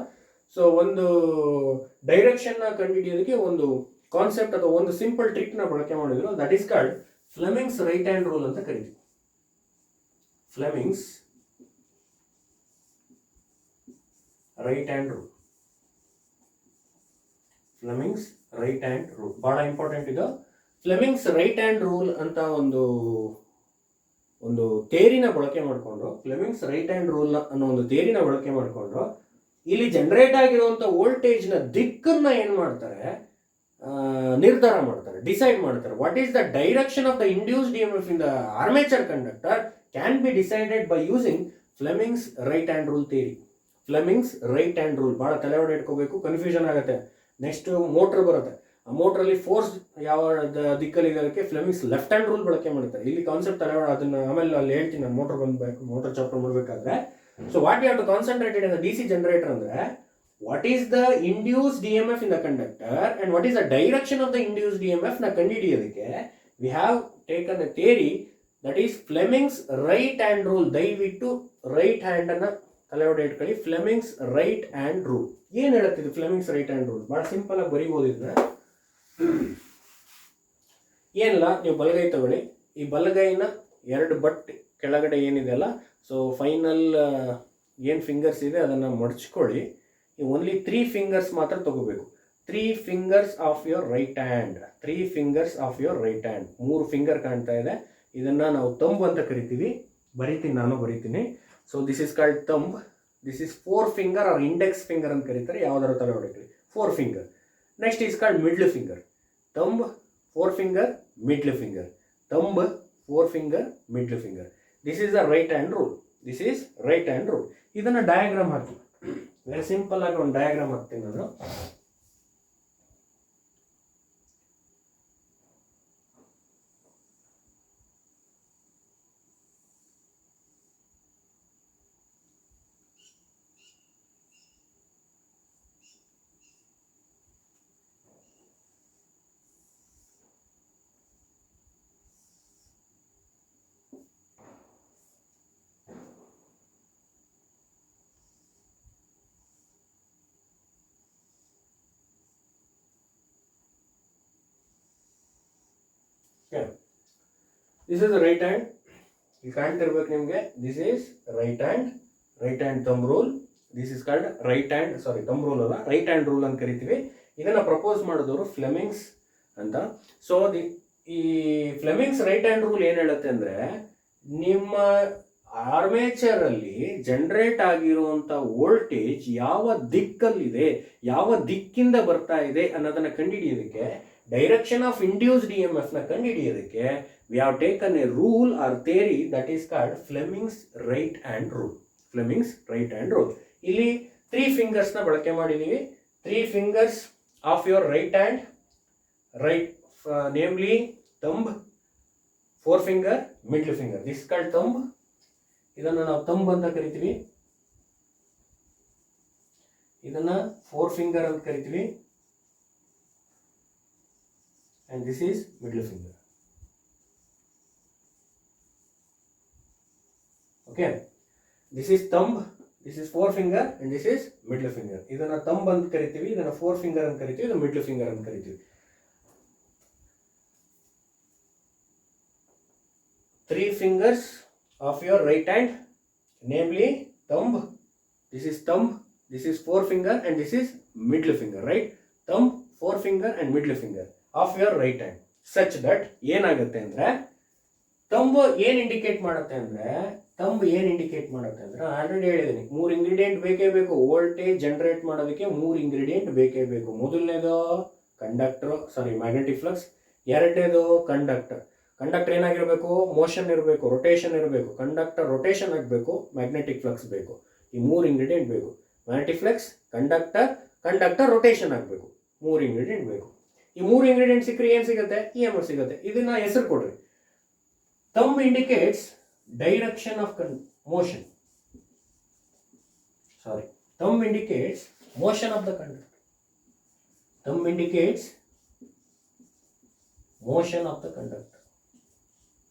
ಸೊ ಒಂದು ಡೈರೆಕ್ಷನ್ ನ ಕಂಡುಹಿಡಿಯೋದಕ್ಕೆ ಒಂದು ಕಾನ್ಸೆಪ್ಟ್ ಅಥವಾ ಒಂದು ಸಿಂಪಲ್ ಟ್ರಿಕ್ ನ ಬಳಕೆ ಮಾಡಿದ್ರು. That is called Fleming's right hand rule ಅಂತ ಕರಿತೀವಿ. Fleming's right hand rule. Fleming's right hand rule ಬಹಳ ಇಂಪಾರ್ಟೆಂಟ್ ಇದು. ಫ್ಲೆಮಿಂಗ್ಸ್ ರೈಟ್ ಹ್ಯಾಂಡ್ ರೂಲ್ ಅಂತ ಒಂದು ಥಿಯರಿನ ಬಳಕೆ ಮಾಡಿಕೊಂಡು, ಫ್ಲೆಮಿಂಗ್ಸ್ ರೈಟ್ ಹ್ಯಾಂಡ್ ರೂಲ್ ಅನ್ನೋ ಒಂದು ಥಿಯರಿನ ಬಳಕೆ ಮಾಡಿಕೊಂಡು ಇಲ್ಲಿ ಜನರೇಟ್ ಆಗಿರುವಂತ ವೋಲ್ಟೇಜ್ ನ ದಿಕ್ಕನ್ನ ಏನ್ ಮಾಡ್ತಾರೆ? ನಿರ್ಧಾರ ಮಾಡ್ತಾರೆ, ಡಿಸೈಡ್ ಮಾಡ್ತಾರೆ. What is the direction of the induced EMF in the armature conductor can be decided by using Fleming's right hand rule theory. Fleming's right hand rule ಬಹಳ ತಲೆಯೊಡೆ ಇಟ್ಕೋಬೇಕು, ಕನ್ಫ್ಯೂಷನ್ ಆಗುತ್ತೆ. ನೆಕ್ಸ್ಟ್ ಮೋಟರ್ ಬರುತ್ತೆ, ಆ ಮೋಟರ್ ಅಲ್ಲಿ force ಯಾವ ದಿಕ್ಕಲ್ಲಿ ಇದಕ್ಕೆ Fleming's left hand rule ಬಳಕೆ ಮಾಡ್ತಾರೆ. ಇಲ್ಲಿ ಕಾನ್ಸೆಪ್ಟ್ ತಲೆಯೊಡೆ, ಅದನ್ನ ಆಮೇಲೆ ಅಲ್ಲಿ ಹೇಳ್ತೀನಿ ನಾನು ಮೋಟರ್ ಬಂದ್ಬೇಕು, ಮೋಟರ್ ಚಾಪ್ಟರ್ ಮಾಡಬೇಕಾದ್ರೆ. So what you have to concentrated in the DC generator ಅಂದ್ರೆ, what is the induced EMF in the conductor and what is the direction of the induced EMF ನ ಕಂಡುಹಿಡಿಯೋದಕ್ಕೆ we have taken a theory, that is Fleming's right hand rule. ದಯವಿಟ್ಟು right hand ಅನ್ನ ತಲೆಯೊಡೆ ಇಟ್ಕೊಳ್ಳಿ. Fleming's right hand rule ಏನ್ ಹೇಳುತ್ತಿದ್ದು? Fleming's right hand rule ಬಹಳ simple ಆಗಿ ಬರೀಬಹುದು. ಇದನ್ನ ಏನಿಲ್ಲ, ನೀವು ಬಲಗೈ ತಗೊಳ್ಳಿ. ಈ ಬಲಗೈನ ಎರಡು ಬಟ್ ಕೆಳಗಡೆ ಏನಿದೆ ಅಲ್ಲ, ಸೊ ಫೈನಲ್ ಏನು ಫಿಂಗರ್ಸ್ ಇದೆ ಅದನ್ನು ಮಡಚ್ಕೊಳ್ಳಿ. ಓನ್ಲಿ 3 ಫಿಂಗರ್ಸ್ ಮಾತ್ರ ತಗೋಬೇಕು. 3 fingers of your right hand. 3 fingers of your right hand. 3 finger ಕಾಣ್ತಾ ಇದೆ, ಇದನ್ನ ನಾವು ತಂಬ್ ಅಂತ ಕರಿತೀವಿ. ನಾನು ಬರೀತೀನಿ. So this is called thumb. This is 4 finger or index finger ಅಂತ ಕರೀತಾರೆ. ಯಾವ್ದಾರ ತಲೆ ಹೊಡೆಯಿರಿ. 4 finger. Next is called middle finger. Thumb 4 finger, middle finger. Thumb 4 finger, middle finger. This is the right hand rule. This is right hand rule. ಇದನ್ನ diagram ಹಾಕಿ. Very simple ಆಗಿ ಒಂದು diagram ಹಾಕ್ತೀನಿ ನಾನು. This is right hand. ಇಲ್ಲಿ ಕಾಣ್ತಿರ್ಬೇಕು ನಿಮಗೆ, this is right hand thumb rule. This is called right hand, sorry thumb rule ಅಲ್ಲ, right hand rule ಅಂತ ಕರಿತೀವಿ. ಇದನ್ನ ಪ್ರಪೋಸ್ ಮಾಡಿದವರು ಫ್ಲೆಮಿಂಗ್ಸ್ ಅಂತ. ಸೊ ಈ ಫ್ಲೆಮಿಂಗ್ಸ್ ರೈಟ್ ಹ್ಯಾಂಡ್ ರೂಲ್ ಏನು ಹೇಳುತ್ತೆ ಅಂದರೆ, ನಿಮ್ಮ ಆರ್ಮೇಚರ್ ಅಲ್ಲಿ ಜನರೇಟ್ ಆಗಿರುವಂಥ ವೋಲ್ಟೇಜ್ ಯಾವ ದಿಕ್ಕಲ್ಲಿದೆ, ಯಾವ ದಿಕ್ಕಿಂದ ಬರ್ತಾ ಇದೆ ಅನ್ನೋದನ್ನ ಕಂಡುಹಿಡಿಯೋದಕ್ಕೆ, direction of induced E M F ನ ಕಂಡುಹಿಡಿಯೋದಕ್ಕೆ we have taken a rule or theory that is called Fleming's right hand rule. Fleming's right hand rule. ಇಲ್ಲಿ 3 fingers ನ ಬಳಕೆ ಮಾಡಿದೀವಿ. 3 fingers of your right hand, right, namely thumb, forefinger, middle finger. This is called thumb. ಇದನ್ನ ನಾವು thumb ಅಂತ ಕರಿತೀವಿ. ಇದನ್ನ forefinger ಅಂತ ಕರಿತೀವಿ. And this is middle finger. Okay, this is thumb, this is forefinger and this is middle finger. ಇದನ್ನ thumb ಅಂತ ಕರಿತೀವಿ, ಇದನ್ನ forefinger ಅಂತ ಕರಿತೀವಿ, ಇದನ್ನ middle finger ಅಂತ ಕರಿತೀವಿ. 3 fingers of your right hand, namely thumb, this is thumb, this is forefinger and this is middle finger, right? Thumb, forefinger and middle finger of your right hand, such that ಏನಾಗುತ್ತೆ ಅಂದ್ರೆ, thumb ಏನು indicate ಮಾಡುತ್ತೆ ಅಂದ್ರೆ, already ಹೇಳಿದ್ದೀನಿ, 3 ingredient ಬೇಕೇ ಬೇಕು. Voltage generate ಮಾಡೋದಕ್ಕೆ 3 ingredient ಬೇಕೇ ಬೇಕು. ಮೊದಲನೇದು ಮ್ಯಾಗ್ನೆಟಿಕ್ ಫ್ಲಕ್ಸ್. ಎರಡನೇದು ಕಂಡಕ್ಟರ್ ಏನಾಗಿರ್ಬೇಕು, ಮೋಷನ್ ಇರಬೇಕು, ರೊಟೇಷನ್ ಇರಬೇಕು. ಕಂಡಕ್ಟರ್ ರೊಟೇಷನ್ ಆಗಬೇಕು, ಮ್ಯಾಗ್ನೆಟಿಕ್ ಫ್ಲಕ್ಸ್ ಬೇಕು. ಈ 3 ಇಂಗ್ರೀಡಿಯೆಂಟ್ ಬೇಕು. ಮ್ಯಾಗ್ನೆಟಿಕ್ ಫ್ಲಕ್ಸ್, ಕಂಡಕ್ಟರ್ ರೊಟೇಷನ್ ಆಗಬೇಕು. 3 ಇಂಗ್ರೀಡಿಯೆಂಟ್ ಬೇಕು. ಈ 3 ಇಂಗ್ರೀಡಿಯೆಂಟ್ ಸಿಕ್ಕರೆ ಏನು ಸಿಗುತ್ತೆ, ಇ ಎಮ್ ಎಫ್ ಸಿಗುತ್ತೆ. ಇದನ್ನ ಹೆಸರು ಕೊಡ್ರಿ. Thumb indicates direction of motion. Thumb indicates motion of the conductor. Thumb indicates motion of the conductor.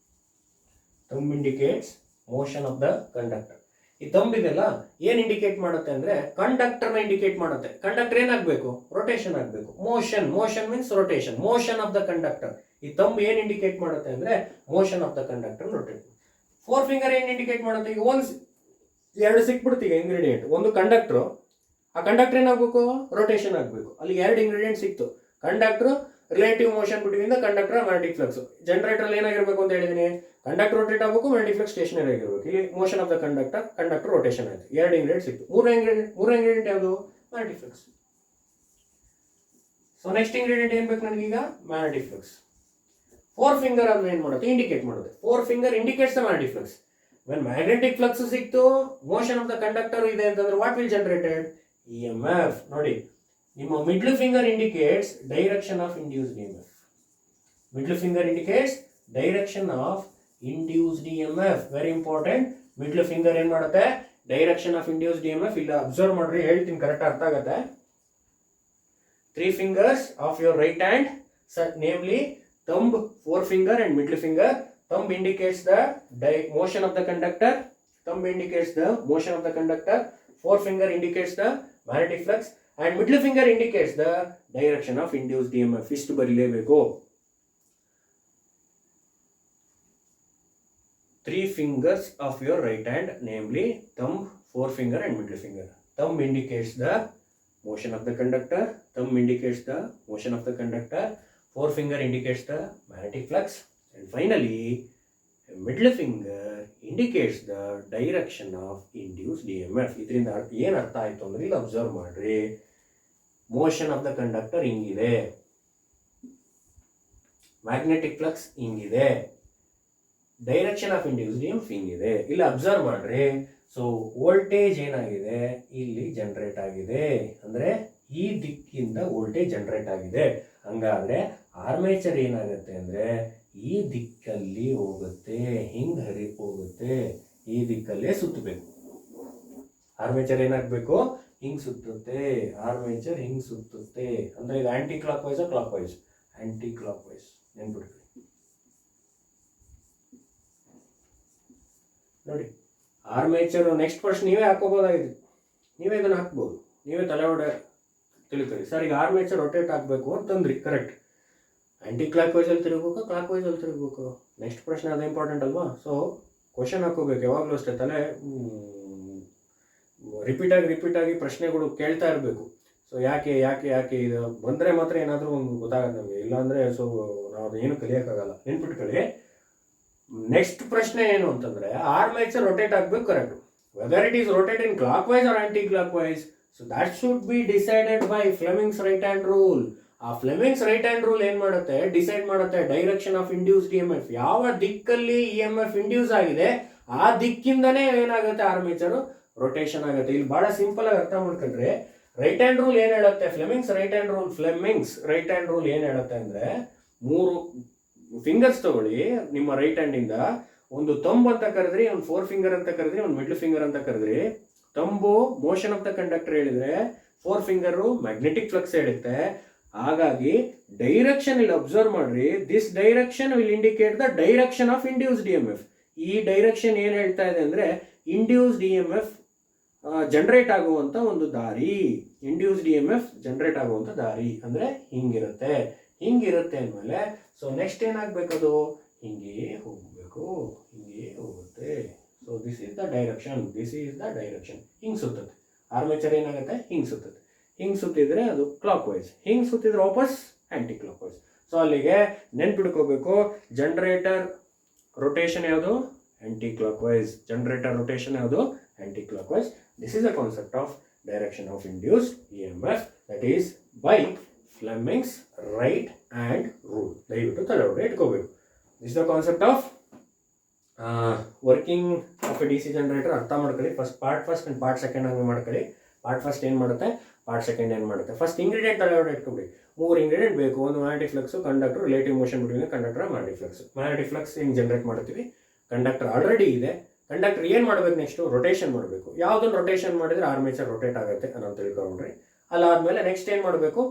Thumb indicates motion of the conductor. ಈ ಥಂಬ್ ಇದೆಲ್ಲ ಏನ್ ಇಂಡಿಕೇಟ್ ಮಾಡುತ್ತೆ ಅಂದ್ರೆ, ಕಂಡಕ್ಟರ್ನ ಇಂಡಿಕೇಟ್ ಮಾಡುತ್ತೆ. ಕಂಡಕ್ಟರ್ ಏನಾಗಬೇಕು, ರೊಟೇಷನ್ ಆಗಬೇಕು. Motion means rotation, motion of the conductor. ಈ ಥಂಬ್ ಏನ್ ಇಂಡಿಕೇಟ್ ಮಾಡುತ್ತೆ ಅಂದ್ರೆ, motion of the conductor rotate. Four finger ಏನ್ ಇಂಡಿಕೇಟ್ ಮಾಡುತ್ತೆ, ಈಗ ಎರಡು ಸಿಕ್ಬಿಡ್ತೀವಿ ಇಂಗ್ರೀಡಿಯೆಂಟ್. ಒಂದು ಕಂಡಕ್ಟರ್, ಆ ಕಂಡಕ್ಟರ್ ಏನಾಗಬೇಕು, ರೊಟೇಷನ್ ಆಗಬೇಕು. ಅಲ್ಲಿ 2 ಇಂಗ್ರೀಡಿಯೆಂಟ್ ಸಿಕ್ತು. Conductor relative motion between the conductor magnetic flux. Generator ಅಲ್ಲಿ ಏನಾಗಿರ್ಬೇಕು ಅಂತ ಹೇಳಿದೀನಿ, ಕಂಡಕ್ಟರ್ ರೊಟೇಟ್ ಆಗಬೇಕು, ಮ್ಯಾಗ್ನೆಟಿಕ್ ಫ್ಲಕ್ಸ್ ಸ್ಟೇಷನರಿ ಆಗಿರ್ಬೇಕು. ಇಲ್ಲಿ motion of the conductor rotation ಆಯ್ತು. 2 ಇಂಗ್ರೀಡಿಯೆಂಟ್ ಸಿಕ್ತು. ಮೂರನೇ ಇಂಗ್ರೀಡಿಯೆಂಟ್ ಯಾವುದು, magnetic flux. So next ingredient ಏನ್ ಬೇಕು ನನಗೀಗ, ಮ್ಯಾಗ್ನೆಟಿಕ್ ಫ್ಲಕ್ಸ್. ಫೋರ್ ಫಿಂಗರ್ ಅದನ್ನ ಏನ್ ಮಾಡುತ್ತೆ, ಇಂಡಿಕೇಟ್ ಮಾಡುತ್ತೆ. Four finger indicates the magnetic flux. When magnetic flux ಸಿಕ್ತು, ಮೋಷನ್ ಆಫ್ ದ ಕಂಡಕ್ಟರ್ ಇದೆ ಅಂತಂದ್ರೆ what will generated, E M F. ನೋಡಿ, ನಿಮ್ಮ middle finger indicates direction of induced E M F. Middle finger indicates direction of induced E M F. Very important. Middle finger ಏನ್ ಮಾಡುತ್ತೆ, direction of induced E M F. ಇಲ್ಲ observe ಮಾಡ್ರಿ, ಹೇಳ್ತೀನಿ, correct ಅರ್ಥ ಆಗುತ್ತೆ. 3 fingers of your right hand, namely thumb, forefinger and middle finger. Thumb indicates the motion of the conductor. Forefinger indicates the magnetic flux and middle finger indicates the direction of induced EMF. ಇಷ್ಟು ಬರಿಲೇಬೇಕು. 3 fingers of your right hand, namely thumb, forefinger and middle finger. Thumb indicates the motion of the conductor. Forefinger indicates the magnetic flux, and finally middle finger indicates the direction of induced EMF. ಇದರಿಂದ ಏನು ಅರ್ಥ ಆಯ್ತು ಅಂದ್ರೆ, ಇಲ್ಲಿ observe ಮಾಡ್ರಿ, motion of the conductor ಹಿಂಗಿದೆ, magnetic flux ಹಿಂಗಿದೆ, direction of induced EMF ಹಿಂಗಿದೆ. ಇಲ್ಲಿ ಅಬ್ಸರ್ವ್ ಮಾಡ್ರಿ. ಸೊ ವೋಲ್ಟೇಜ್ ಏನಾಗಿದೆ, ಇಲ್ಲಿ ಜನರೇಟ್ ಆಗಿದೆ, ಅಂದ್ರೆ ಈ ದಿಕ್ಕಿಂದ ವೋಲ್ಟೇಜ್ ಜನರೇಟ್ ಆಗಿದೆ. ಹಂಗಾದ್ರೆ ಆರ್ಮೇಚರ್ ಏನಾಗುತ್ತೆ ಅಂದ್ರೆ, ಈ ದಿಕ್ಕಲ್ಲಿ ಹೋಗುತ್ತೆ, ಹಿಂಗ್ ಹೋಗುತ್ತೆ, ಈ ದಿಕ್ಕಲ್ಲೇ ಸುತ್ತಬೇಕು. ಆರ್ಮೇಚರ್ ಏನಾಗಬೇಕು, ಹಿಂಗ್ ಸುತ್ತುತ್ತೆ. ಆರ್ಮೇಚರ್ ಹಿಂಗ್ ಸುತ್ತುತ್ತೆ ಅಂದ್ರೆ ಇದು anti clockwise, anti clockwise ನೆನ್ಬಿಡ್ರಿ. ನೋಡಿ, ಆರ್ಮೇಚರ್ ನೆಕ್ಸ್ಟ್ ಫಸ್ಟ್ ನೀವೇ ಹಾಕೋಬಹುದಾಗಿದೆ, ನೀವೇ ಇದನ್ನ ಹಾಕ್ಬೋದು, ನೀವೇ ತಲೆ ಹೊಡೆ ತಿಳ್ಕೊಳ್ಳಿ. ಸರ್ ಈಗ ಆರ್ಮೇಚರ್ ರೊಟೇಟ್ ಆಗಬೇಕು ಅಂತಂದ್ರಿ, ಕರೆಕ್ಟ್. ಆ್ಯಂಟಿ ಕ್ಲಾಕ್ ವೈಸಲ್ಲಿ ತಿರುಗಬೇಕು, ಕ್ಲಾಕ್ ವೈಸಲ್ಲಿ ತಿರುಗಬೇಕು. ನೆಕ್ಸ್ಟ್ ಪ್ರಶ್ನೆ ಅದು ಇಂಪಾರ್ಟೆಂಟ್ ಅಲ್ವಾ? ಸೊ ಕ್ವಶನ್ ಹಾಕೋಬೇಕು ಯಾವಾಗಲೂ ಅಷ್ಟೇ. ತಲೆ ರಿಪೀಟಾಗಿ ಪ್ರಶ್ನೆಗಳು ಕೇಳ್ತಾ ಇರಬೇಕು. ಸೊ ಯಾಕೆ ಇದು ಬಂದರೆ ಮಾತ್ರ ಏನಾದರೂ ಒಂದು ಗೊತ್ತಾಗುತ್ತೆ ನಮಗೆ, ಇಲ್ಲಾಂದರೆ ಸೊ ನಾವು ಏನು ಕಲಿಯೋಕ್ಕಾಗಲ್ಲ. ನೆನ್ಪಿಟ್ಕೊಳ್ಳಿ. ನೆಕ್ಸ್ಟ್ ಪ್ರಶ್ನೆ ಏನು ಅಂತಂದರೆ, ಆರ್ಮೇಚರ್ ರೊಟೇಟ್ ಆಗಬೇಕು, correct. Whether it is rotate in clockwise or anti clockwise, so that should be decided by Fleming's right hand rule. ಆ ಫ್ಲೆಮಿಂಗ್ಸ್ ರೈಟ್ ಹ್ಯಾಂಡ್ ರೂಲ್ ಏನು ಮಾಡುತ್ತೆ, ಡಿಸೈಡ್ ಮಾಡುತ್ತೆ ಡೈರೆಕ್ಷನ್ ಆಫ್ ಇಂಡ್ಯೂಸ್ಡ್ EMF. ಯಾವ ದಿಕ್ಕಲ್ಲಿ EMF induce ಆಗಿದೆ ಆ ದಿಕ್ಕಿಂದನೇ ಏನಾಗುತ್ತೆ, ಆರ್ಮೇಚರು rotation ಆಗುತ್ತೆ. ಇಲ್ಲಿ ಬಹಳ ಸಿಂಪಲ್ ಆಗಿ ಅರ್ಥ ಮಾಡ್ಕೊಂಡ್ರೆ, ರೈಟ್ ಹ್ಯಾಂಡ್ ರೂಲ್ ಏನು ಹೇಳುತ್ತೆ, ಫ್ಲೆಮಿಂಗ್ಸ್ ರೈಟ್ ಹ್ಯಾಂಡ್ ರೂಲ್ ಏನು ಹೇಳುತ್ತೆ ಅಂದರೆ, 3 ಫಿಂಗರ್ಸ್ ತಗೊಳ್ಳಿ ನಿಮ್ಮ ರೈಟ್ ಹ್ಯಾಂಡಿಂದ. ಒಂದು ಥಂಬ್ ಅಂತ ಕರೆದ್ರಿ, ಒಂದು 4 ಫಿಂಗರ್ ಅಂತ ಕರೆದ್ರಿ, ಒಂದು ಮಿಡ್ಲ್ ಫಿಂಗರ್ ಅಂತ ಕರೆದ್ರಿ. ಥಂಬು ಮೋಷನ್ ಆಫ್ ದ ಕಂಡಕ್ಟರ್ ಹೇಳಿದ್ರೆ, 4 ಫಿಂಗರು ಮ್ಯಾಗ್ನೆಟಿಕ್ ಫ್ಲಕ್ಸ್ ಹೇಳುತ್ತೆ. ಹಾಗಾಗಿ ಡೈರೆಕ್ಷನ್ ಇಲ್ಲಿ ಅಬ್ಸರ್ವ್ ಮಾಡ್ರಿ. This direction will indicate the direction of induced EMF. ಈ ಡೈರೆಕ್ಷನ್ ಏನು ಹೇಳ್ತಾ ಇದೆ ಅಂದರೆ, ಇಂಡ್ಯೂಸ್ಡ್ EMF ಜನರೇಟ್ ಆಗುವಂಥ ಒಂದು ದಾರಿ. ಇಂಡ್ಯೂಸ್ಡ್ EMF ಜನರೇಟ್ ಆಗುವಂಥ ದಾರಿ ಅಂದರೆ ಹಿಂಗಿರುತ್ತೆ ಅಂದಮೇಲೆ, ಸೊ ನೆಕ್ಸ್ಟ್ ಏನಾಗಬೇಕದು, ಹಿಂಗೆ ಹೋಗಬೇಕು, ಹಿಂಗೆ ಹೋಗುತ್ತೆ. So this is the direction. ಹಿಂಗೆ ಸುತ್ತುತ್ತೆ ಆರ್ಮೇಚರ್. ಏನಾಗುತ್ತೆ, ಹಿಂಗೆ ಸುತ್ತುತ್ತೆ. ಹಿಂಗೆ ಸುತ್ತಿದ್ರೆ ಅದು ಕ್ಲಾಕ್ ವೈಸ್, ಹಿಂಗೆ ಸುತ್ತಿದ್ರೆ ವಾಪಸ್ ಆ್ಯಂಟಿ ಕ್ಲಾಕ್ ವೈಸ್. ಸೊ ಅಲ್ಲಿಗೆ ನೆನ್ಪಿಡ್ಕೋಬೇಕು, ಜನರೇಟರ್ ರೊಟೇಷನ್ ಯಾವುದು, anti clockwise. Anti clockwise. This is the concept of direction of induced EMF, that is by Fleming's right hand rule. ದಯವಿಟ್ಟು ತಲೆಯೊಳಗೆ ಇಟ್ಕೋಬೇಕು. This is the concept of working of a DC generator. ಅರ್ಥ ಮಾಡ್ಕೊಳ್ಳಿ. Part first and part second ಹಂಗೆ ಮಾಡ್ಕೊಳ್ಳಿ. Part first ಏನು ಮಾಡುತ್ತೆ, part second ಏನು ಮಾಡುತ್ತೆ. ಫಸ್ಟ್ ಇಂಗ್ರೀಡಿಯೆಂಟ್ ತಲೆಯೊಳಗೆ ಇಟ್ಕೊಬಿಡಿ. 3 ಇಂಗ್ರೀಡಿಯೆಂಟ್ ಬೇಕು. ಒಂದು magnetic flux, conductor, relative motion between conductor, magnetic flux ಹಿಂಗೆ ಜನರೇಟ್ ಮಾಡ್ತೀವಿ. ಕಂಡಕ್ಟರ್ ಆಲ್ರೆಡಿ ಇದೆ. ಕಂಡಕ್ಟರ್ ಏನು ಮಾಡಬೇಕು, ನೆಕ್ಸ್ಟು ರೊಟೇಷನ್ ಮಾಡಬೇಕು. ಯಾವುದನ್ನು ರೊಟೇಷನ್ ಮಾಡಿದರೆ ಆರ್ಮೇಚರ್ ರೊಟೇಟ್ ಆಗುತ್ತೆ ಅನ್ನೋದು ತಿಳ್ಕೊಂಡ್ರಿ. ಅಲ್ಲಾದಮೇಲೆ ನೆಕ್ಸ್ಟ್ ಏನು ಮಾಡಬೇಕು,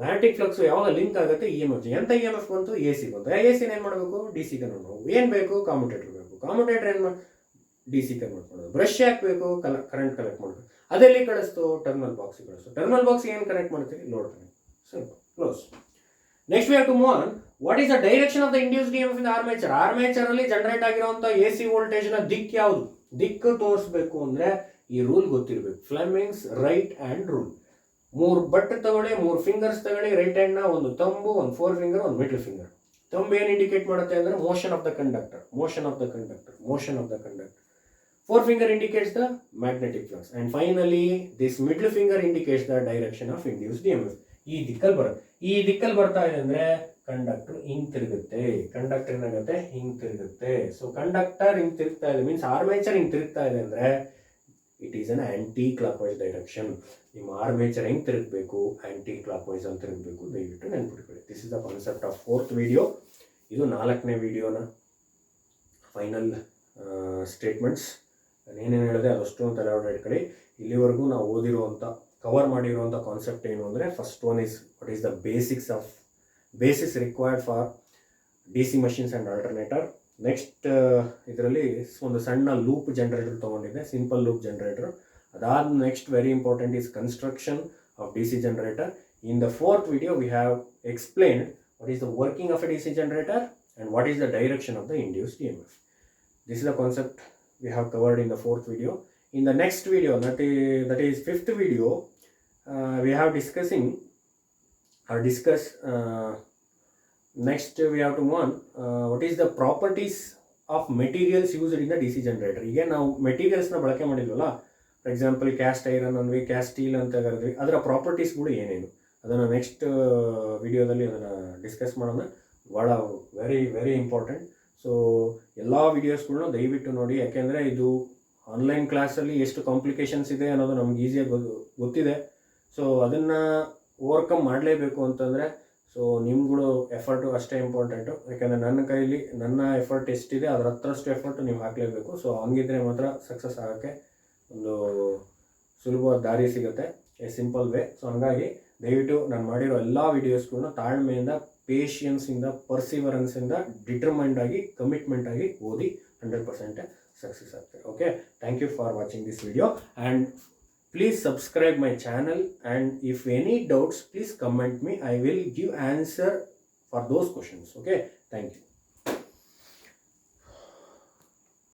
ಮ್ಯಾಗ್ನೆಟಿಕ್ ಫ್ಲಕ್ಸ್ ಯಾವಾಗ ಲಿಂಕ್ ಆಗುತ್ತೆ EMF. ಎಂಥ EMF ಬಂತು, AC ಬಂತು. AC ಏನು ಮಾಡಬೇಕು, DC ಕನ್ವರ್ಟ್ ಮಾಡಬೇಕು. ಏನು ಬೇಕು, ಕಾಮ್ಯುಟೇಟರ್ ಬೇಕು. ಕಾಮ್ಯುಟೇಟರ್ ಏನು DC ಕನ್ವರ್ಟ್ ಮಾಡೋದು. ಬ್ರಷ್ ಹಾಕಬೇಕು, ಕರೆಂಟ್ ಕಲೆಕ್ಟ್ ಮಾಡಬೇಕು. ಅದೆಲ್ಲಿ ಕಳಿಸ್ತು, ಟರ್ಮಿನಲ್ ಬಾಕ್ಸಿಗೆ ಕಳಿಸ್ತು. ಟರ್ಮಿನಲ್ ಬಾಕ್ಸ್ ಏನು ಕನೆಕ್ಟ್ ಮಾಡ್ತೀವಿ, load connect. Simple, close. Next we have to move on. What is the direction of the induced EMF in armature? Armature ಅಲ್ಲಿ ಜನರೇಟ್ ಆಗಿರುವಂಥ AC ವೋಲ್ಟೇಜ್ನ ದಿಕ್ಕು ಯಾವುದು? ದಿಕ್ಕು ತೋರಿಸ್ಬೇಕು ಅಂದರೆ ಈ ರೂಲ್ ಗೊತ್ತಿರಬೇಕು, Fleming's right hand rule. 3 but ತಗೊಳ್ಳಿ, 3 ಫಿಂಗರ್ಸ್ ತಗೊಳ್ಳಿ ರೈಟ್ ಹ್ಯಾಂಡ್ನ. ಒಂದು ಥಂಬು, ಒಂದು 4 ಫಿಂಗರ್, ಒಂದು ಮಿಡ್ಲ್ ಫಿಂಗರ್. ಥಂಬ್ ಏನು ಇಂಡಿಕೇಟ್ ಮಾಡುತ್ತೆ ಅಂದರೆ motion of the conductor. 4 finger indicates the magnetic flux, and finally this middle finger indicates the direction of induced EMF. ಈ ದಿಕ್ಕಲ್ಲಿ ಬರ್ತಾ ಇದೆ ಅಂದರೆ ಕಂಡಕ್ಟರ್ ಹಿಂಗೆ ತಿರುಗುತ್ತೆ. ಸೊ ಕಂಡಕ್ಟರ್ ಹಿಂಗೆ ತಿರುಗ್ತಾ ಇದೆ ಮೀನ್ಸ್ ಆರ್ಮೇಚರ್ ಹಿಂಗೆ ತಿರುಗ್ತಾ ಇದೆ ಅಂದರೆ it is an anti clockwise direction. ನಿಮ್ಮ ಆರ್ಮೇಚರ್ ಹೆಂಗೆ ತಿರುಗಬೇಕು, ಆ್ಯಂಟಿ ಕ್ಲಾಕ್ ವೈಸ್ ಅಂತ ತಿರುಗಬೇಕು. ದಯವಿಟ್ಟು ನೆನ್ಪಿಟ್ಕೊಳ್ಳಿ. This is the concept of 4th video. ಇದು 4ನೇ ವಿಡಿಯೋನ ಫೈನಲ್ ಸ್ಟೇಟ್ಮೆಂಟ್ಸ್. ನಾನೇನೇನು ಹೇಳಿದೆ ಅದಷ್ಟು ತಲೆಯೊಳಗೆ ಇಟ್ಕೊಳ್ಳಿ. ಇಲ್ಲಿವರೆಗೂ ನಾವು ಓದಿರುವಂಥ ಕವರ್ ಮಾಡಿರುವಂಥ ಕಾನ್ಸೆಪ್ಟ್ ಏನು ಅಂದರೆ, first one is what is the basics required for DC machines and alternator. Next ಇದರಲ್ಲಿ ಒಂದು ಸಣ್ಣ ಲೂಪ್ ಜನರೇಟರ್ ತೊಗೊಂಡಿದ್ದೆ, ಸಿಂಪಲ್ ಲೂಪ್ ಜನರೇಟರ್. ಅದಾದ next very important is construction of DC generator. In the 4th video we have explained what is the working of a DC generator and what is the direction of the induced EMF. This is the concept we have covered in the 4th video. In the next video, that is 5th video, we have discuss next we have to move on what is the properties of materials used in the DC generator. ಈಗ ನಾವು ಮೆಟೀರಿಯಲ್ಸ್ನ ಬಳಕೆ ಮಾಡಿದ್ವಲ್ಲ, for example cast iron ಅಂದ್ವಿ, cast steel ಅಂತ ಕರೆದ್ವಿ. ಅದರ ಪ್ರಾಪರ್ಟೀಸ್ಗಳು ಏನೇನು ಅದನ್ನು ನೆಕ್ಸ್ಟ್ ವಿಡಿಯೋದಲ್ಲಿ ಅದನ್ನು ಡಿಸ್ಕಸ್ ಮಾಡೋಣ. ಭಾಳ ವೆರಿ ಇಂಪಾರ್ಟೆಂಟ್. ಸೊ ಎಲ್ಲ ವೀಡಿಯೋಸ್ಗಳನ್ನ ದಯವಿಟ್ಟು ನೋಡಿ, ಯಾಕೆಂದರೆ ಇದು ಆನ್ಲೈನ್ ಕ್ಲಾಸಲ್ಲಿ ಎಷ್ಟು ಕಾಂಪ್ಲಿಕೇಶನ್ಸ್ ಇದೆ ಅನ್ನೋದು ನಮ್ಗೆ ಈಸಿಯಾಗಿ ಗೊತ್ತಿದೆ. ಸೊ ಅದನ್ನು ಓವರ್ಕಮ್ ಮಾಡಲೇಬೇಕು ಅಂತಂದರೆ ಸೊ ನಿಮ್ಗಳು ಎಫರ್ಟು ಅಷ್ಟೇ ಇಂಪಾರ್ಟೆಂಟು. ಯಾಕೆಂದರೆ ನನ್ನ ಎಫರ್ಟ್ ಎಷ್ಟಿದೆ ಅದರ ಹತ್ರಷ್ಟು ಎಫರ್ಟು ನೀವು ಹಾಕಲೇಬೇಕು. ಸೊ ಹಂಗಿದ್ರೆ ಮಾತ್ರ ಸಕ್ಸಸ್ ಆಗೋಕ್ಕೆ ಒಂದು ಸುಲಭವಾದ ದಾರಿ ಸಿಗುತ್ತೆ, ಎ ಸಿಂಪಲ್ ವೇ. ಸೊ ಹಂಗಾಗಿ ದಯವಿಟ್ಟು ನಾನು ಮಾಡಿರೋ ಎಲ್ಲ ವೀಡಿಯೋಸ್ಗಳನ್ನ ತಾಳ್ಮೆಯಿಂದ, ಪೇಷಿಯನ್ಸಿಂದ, ಪರ್ಸಿವರೆನ್ಸಿಂದ, ಡಿಟರ್ಮೈಂಡ್ ಆಗಿ, ಕಮಿಟ್ಮೆಂಟ್ ಆಗಿ ಓದಿ 100% ಸಕ್ಸಸ್ ಆಗ್ತಾರೆ. Okay, thank you for watching this video and please subscribe my channel, and if any doubts please comment me. I will give answer for those questions. Okay, thank you.